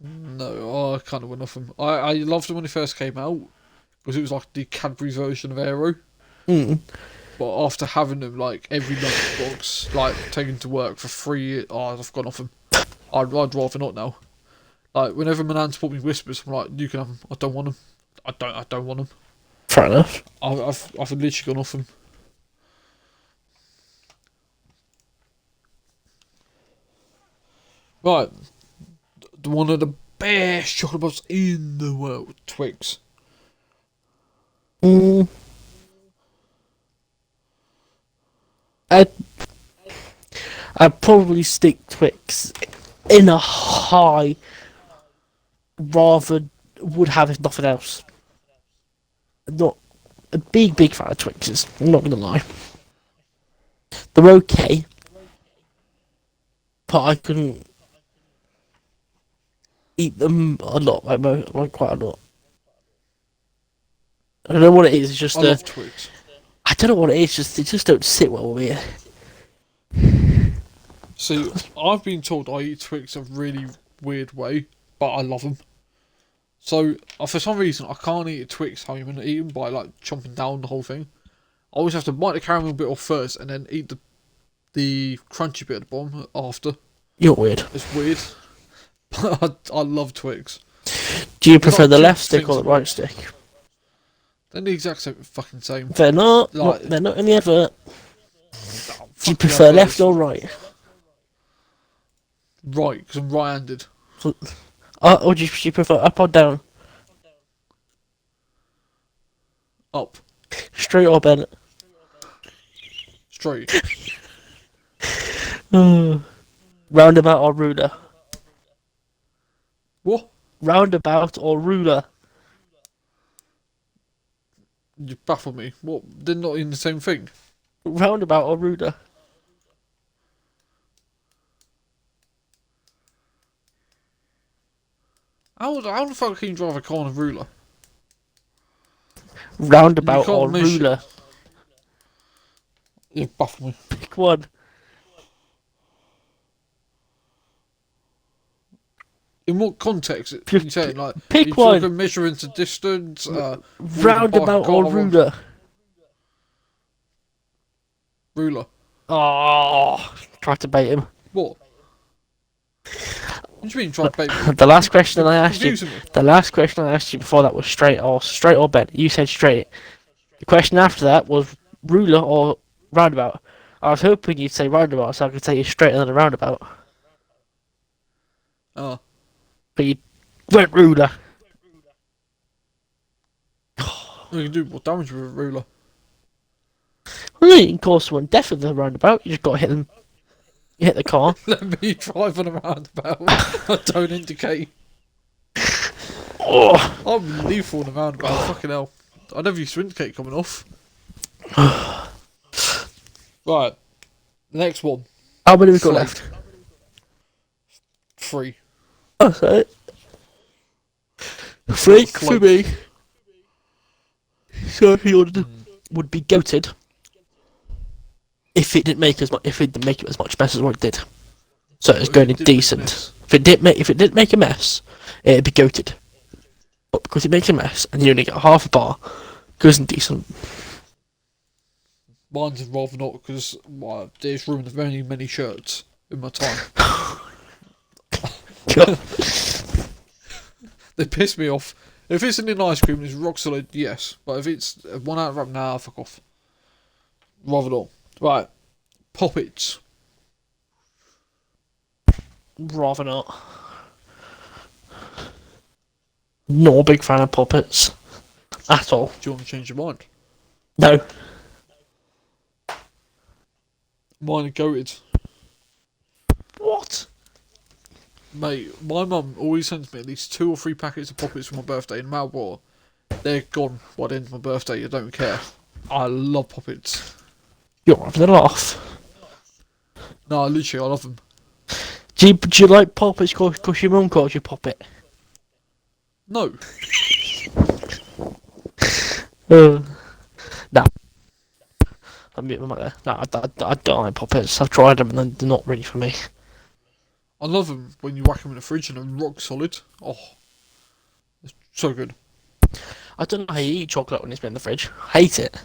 No, I kind of went off him. I loved him when he first came out because it was like the Cadbury's version of Aero. Mm. But after having them like every lunchbox, like taken to work for free, I've gone off him. I'd rather not now. Like whenever my nan's bought me Whispers, I'm like, you can have them. I don't want them. I don't want them. Fair enough. I've literally gone off them. Right, one of the best chocolate bars in the world, Twix. Mm. I'd probably stick Twix in a high rather would have if nothing else. I'm not a big fan of Twixes, I'm not gonna lie. They're okay, but I couldn't eat them a lot, like quite a lot. I don't know what it is, it's just I love Twix. I don't know what it is, just they just don't sit well with me. See, I've been told I eat Twix a really weird way, but I love them. So, for some reason, I can't eat a Twix how you're going to eat them by, like, chomping down the whole thing. I always have to bite the caramel bit off first and then eat the crunchy bit at the bottom after. You're weird. It's weird. But I love Twix. Do you prefer the left stick or the right stick? They're the exact same fucking same. They're not. Like, They're not in the advert. Oh, Do you prefer left or right? Right, because I'm right-handed. Or do you prefer up or down? Up. Straight or bent? Straight. Roundabout or ruler? What? Roundabout or ruler? You baffle me. What? They're not in the same thing. Roundabout or ruler? How the fuck can you drive a car on a ruler? Roundabout or ruler? You baffle me. Pick one. In what context? Are you saying like pick you one. Talking measuring to distance. Roundabout or ruler? Ruler. Oh, tried to bait him. What? What do you mean try to bait me? The last question I asked you. Confusing me. The last question I asked you before that was straight or bent. You said straight. The question after that was ruler or roundabout. I was hoping you'd say roundabout so I could say you straight and then a roundabout. Oh. But you went ruler. You can do more damage with a ruler. Well, you can cause someone death with a roundabout. You just got to hit them. You hit the car. Let me drive on a roundabout. I don't indicate. Oh. I'm lethal on a roundabout. Fucking hell. I never used to indicate coming off. Right. The next one. How many we got Flake. left? 3. That's it. Flake for me. So he would be goated if it didn't make as much. If it didn't make it as much mess as what it did. So it's going in decent. If it didn't make a mess, it'd be goated. But because it makes a mess and you only get half a bar, it goes in decent. Mine's rather not because there's ruined many shirts in my time. They piss me off. If it's an ice cream and it's rock solid, yes. But if it's a 1 out of wrap, nah, fuck off. Rather not. Right. Poppets. Rather not. Not a big fan of puppets. At all. Do you want to change your mind? No. Mine are goated. What? Mate, my mum always sends me at least 2 or 3 packets of poppets for my birthday, and no matter what, they're gone by the end of my birthday. I don't care. I love poppets. You're having a laugh. No, literally, I love them. Do you like puppets because your mum calls you puppet? No. Nah. I'm muting my mic there. Nah, I don't like puppets. I've tried them and they're not really for me. I love them when you whack them in the fridge and they're rock solid. Oh, it's so good. I don't know how you eat chocolate when it's been in the fridge. Hate it.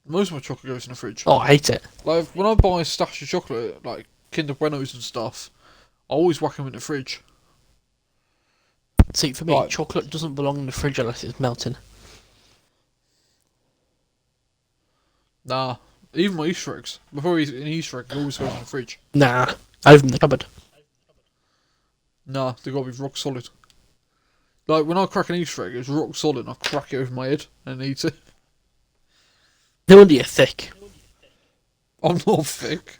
Most of my chocolate goes in the fridge. Oh, I hate it. Like, when I buy a stash of chocolate, like Kinder Buenos and stuff, I always whack them in the fridge. See, for me, chocolate doesn't belong in the fridge unless it's melting. Nah. Even my Easter eggs. Before I eat an Easter egg, it always goes in the fridge. Nah. I leave them in the cupboard. Nah, they gotta be rock solid. Like, when I crack an Easter egg, it's rock solid and I crack it over my head and eat it. No wonder you're thick. I'm not thick.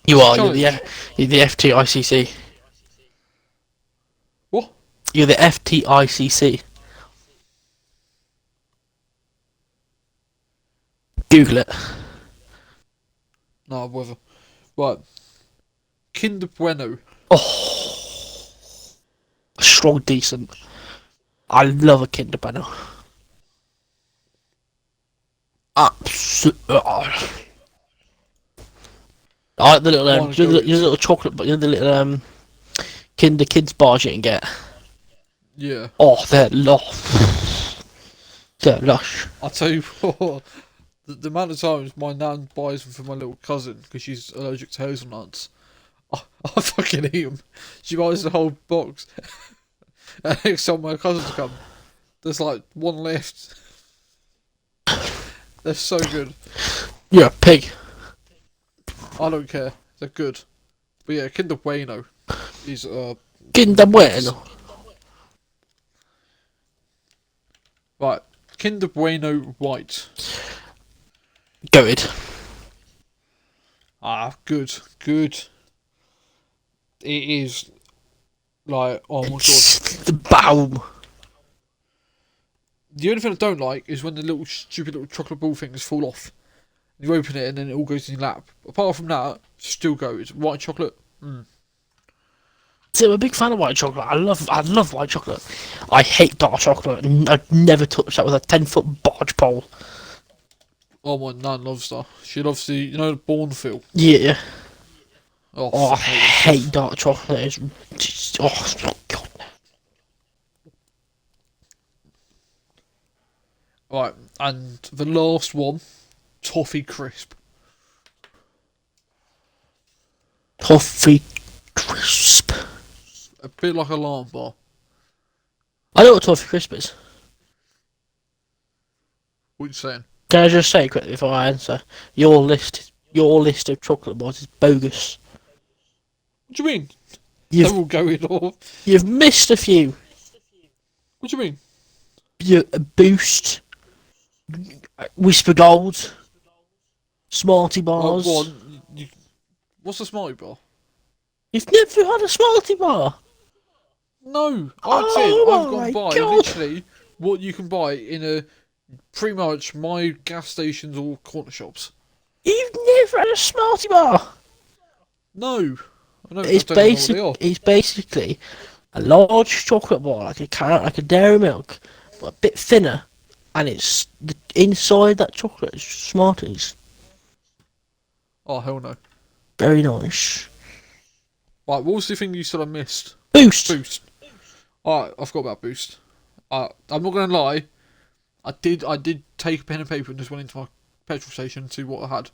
You are. You're the FTICC. What? You're the FTICC. Google it. Nah, whatever. Right. Kinder Bueno. Oh. Strong, decent. I love a Kinder Bueno. Absolutely. I like the little, you know the little chocolate, but you know the little Kinder Kids bars you can get. Yeah. Oh, they're lush. They're lush. I'll tell you what. The amount of times my nan buys them for my little cousin because she's allergic to hazelnuts, I fucking eat them. She buys the whole box. And next time my cousins come, there's like 1 left. They're so good. You're a pig. I don't care. They're good. But yeah, Kinder Bueno is Kinder Bueno. Right. Kinder Bueno White. Goated. Ah, good. Good. It is like, oh my god. The bow. The only thing I don't like is when the little stupid little chocolate ball things fall off. You open it and then it all goes in your lap. Apart from that, still goes. White chocolate. See, I'm a big fan of white chocolate. I love white chocolate. I hate dark chocolate. I'd never touch that with a 10-foot barge pole. Oh, my nan loves that. She loves the, you know, the Born feel. Yeah. Oh, I hate dark chocolate. It's just, oh god. Right, and the last one, Toffee Crisp. Toffee Crisp. A bit like a alarm bar. I know what Toffee Crisp is. What are you saying? Can I just say quickly before I answer? Your list of chocolate bars is bogus. What do you mean? They're all going off. You've missed a few. What do you mean? You Boost, Whisper Gold, Smarty bars. What's a Smarty bar? You've never had a Smarty bar? No, I've gone by God. literally what you can buy in a Pretty much, my gas stations or corner shops. You've never had a Smarty Bar? No, I It's don't even know what they are. basically a large chocolate bar, like a carrot, like a Dairy Milk, but a bit thinner, and it's inside that chocolate is Smarties. Oh hell no! Very nice. Right, what was the thing you said I missed? Boost. Boost. Alright, I forgot about Boost. I'm not gonna lie. I did take a pen and paper and just went into my petrol station to see what I had.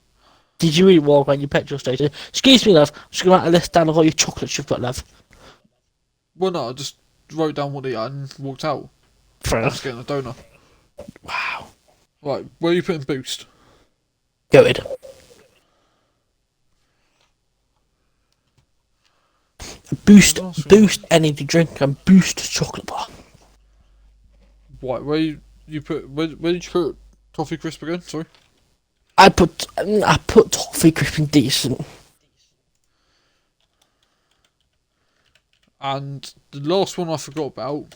Did you really walk around your petrol station? Excuse me, love. I'm just going to write a list down of all your chocolates you've got, love. Well, no, I just wrote down what they had and walked out. Fair I was enough. getting a donut. Wow. Right, where are you putting Boost? Go ahead. Boost energy drink and Boost chocolate bar. Right, where did you put Toffee Crisp again? Sorry. I put toffee crisp in decent. And the last one I forgot about,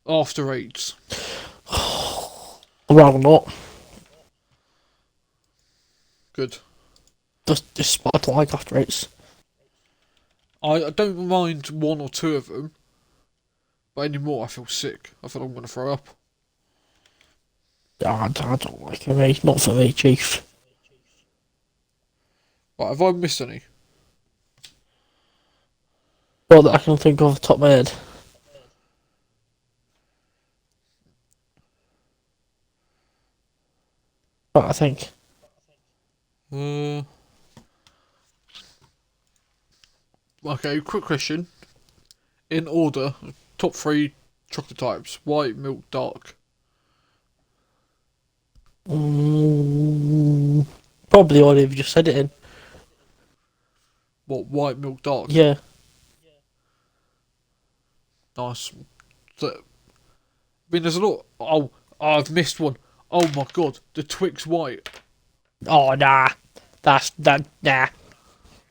After Eights. I'd rather not. Good. Just I don't like After Eights. I don't mind one or two of them, but anymore I feel sick. I feel I'm going to throw up. I don't like it, mate. Not for me, Chief. Right, have I missed any? Not that I can think of off the top of my head. But I think. Okay, quick question. In order, top 3 chocolate types. White, milk, dark. Probably all you've just said it in. What, white, milk, dark? Yeah. Nice. So, I mean, there's a lot. Oh, I've missed one. Oh my god, the Twix White. Oh, nah. Nah.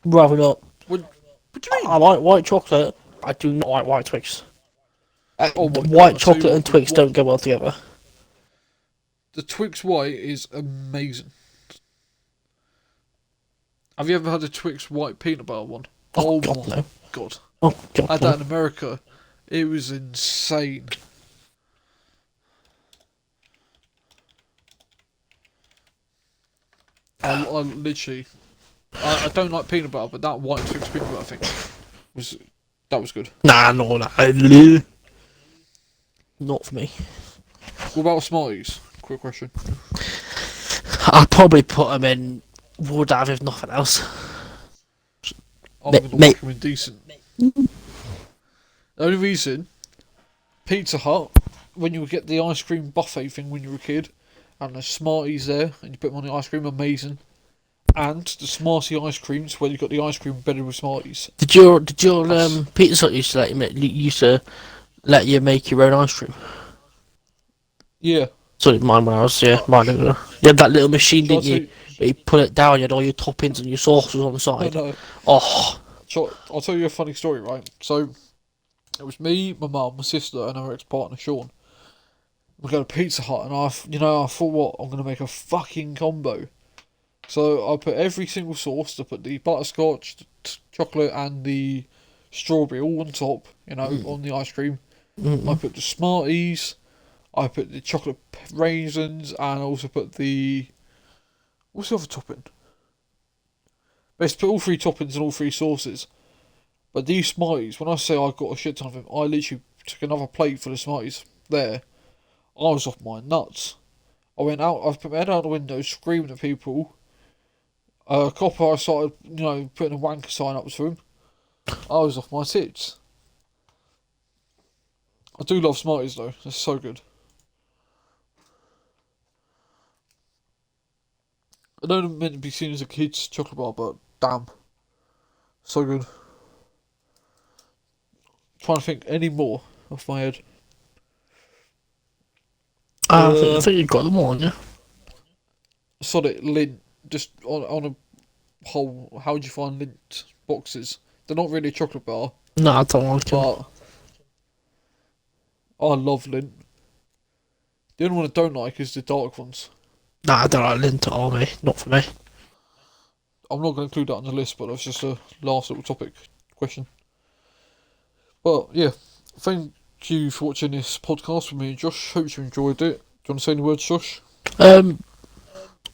Rather not. What do you mean? I like white chocolate. I do not like white Twix. Oh my God, White I'll tell you chocolate what, and Twix don't go well together. The Twix White is amazing. Have you ever had a Twix White peanut butter one? Oh, God, my no. god. Oh, God, I had no. that in America. It was insane. I literally... I don't like peanut butter, but that white Twix peanut butter thing was good. Nah. Not for me. What about Smarties? Quick question. I'd probably put them in would have if nothing else. I'm going to whack them in decent. The only reason, Pizza Hut, when you would get the ice cream buffet thing when you were a kid, and the Smarties there, and you put them on the ice cream, amazing. And the Smartie ice creams, where you got the ice cream embedded with Smarties. Did your Pizza Hut used to let you make your own ice cream? Yeah. So did mine when I was mine. You had that little machine, didn't you? You put it down, you had all your toppings and your sauces on the side. No. Oh, So, I'll tell you a funny story, right? So, it was me, my mum, my sister, and our ex-partner, Sean. We go to Pizza Hut, and I thought, what? I'm going to make a fucking combo. So, I put every single sauce. I put the butterscotch, the chocolate, and the strawberry all on top, on the ice cream. I put the Smarties, I put the chocolate raisins, and I also put the... What's the other topping? Basically, put all 3 toppings and all 3 sauces. But these Smarties, when I say I got a shit ton of them, I literally took another plate for the Smarties there. I was off my nuts. I went out, I put my head out the window, screaming at people. Copper, I started, putting a wanker sign up for him. I was off my tits. I do love Smarties though, they're so good. I know they're meant to be seen as a kid's chocolate bar, but damn. So good. Trying to think any more off my head. I think you've got them on, yeah. Solid lint, just on a whole. How would you find lint boxes? They're not really a chocolate bar. No, I don't like them. But I love lint. The only one I don't like is the dark ones. Nah, I don't like Linter Army. Not for me. I'm not going to include that on the list, but that's just a last little topic question. But yeah, thank you for watching this podcast with me and Josh. Hope you enjoyed it. Do you want to say any words, Josh? I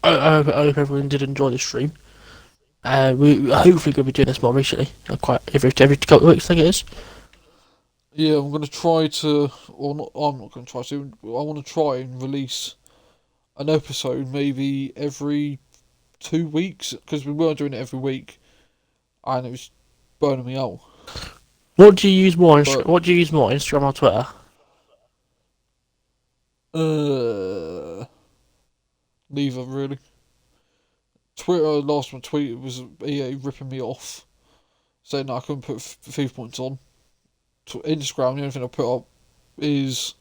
hope everyone did enjoy the stream. We hopefully going to be doing this more recently. Quite every couple of weeks, I think it is. Yeah, I'm going to try to, or not. I'm not going to try to. I want to try and release an episode maybe every 2 weeks, because we were doing it every week, and it was burning me out. What do you use more? What do you use more, Instagram or Twitter? Neither really. Twitter, last one tweet was EA ripping me off, saying that I couldn't put FIFA points on. Instagram, the only thing I put up is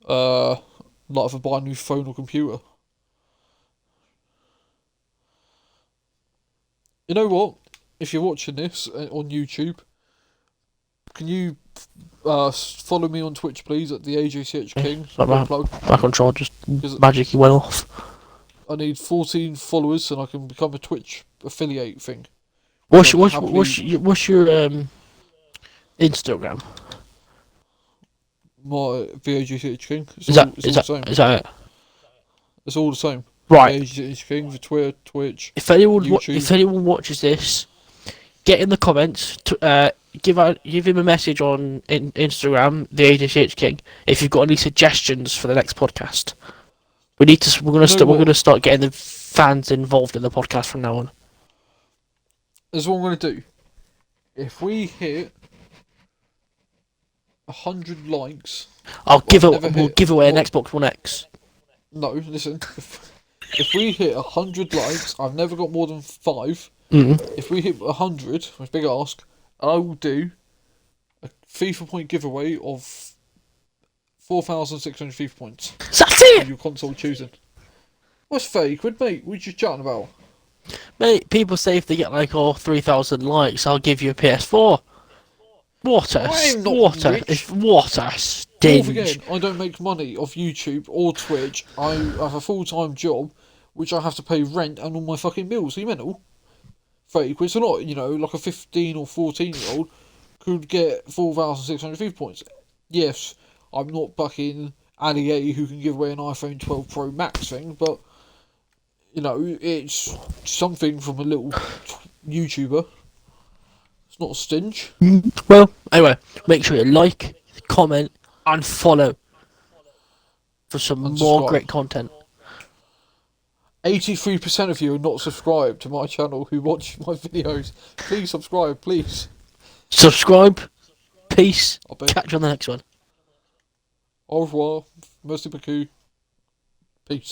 like if I buy a new phone or computer. You know what? If you're watching this on YouTube, can you follow me on Twitch, please, at the AjchKing? My control just magically went off. I need 14 followers and I can become a Twitch affiliate thing. What's your Instagram? My AjchKing. Is that it? It's all the same. Right. AjchKing for Twitter, Twitch. If anyone YouTube. Watches this, get in the comments. Give him a message on Instagram, the AjchKing, if you've got any suggestions for the next podcast. We're gonna start getting the fans involved in the podcast from now on. That's what I'm gonna do. If we hit 100 likes, we'll give away an Xbox One X. No, listen. If we hit 100 likes, I've never got more than 5. If we hit 100, which is a big ask, I will do a FIFA point giveaway of 4,600 FIFA points. That's it! Your console choosing. What's £30, mate? What are you chatting about? Mate, people say if they get 3,000 likes, I'll give you a PS4. What a stinge. Again, I don't make money off YouTube or Twitch. I have a full-time job, which I have to pay rent and all my fucking bills. Are you mental? £30, so not, like a 15 or 14-year-old could get 4,600 FIFA points. Yes, I'm not fucking Ali who can give away an iPhone 12 Pro Max thing, but, it's something from a little YouTuber. It's not a stinge. Well, anyway, make sure you like, comment, and follow for some more great content. 83% of you are not subscribed to my channel who watch my videos. Please subscribe, please. Subscribe. Peace. Catch you on the next one. Au revoir. Merci beaucoup. Peace.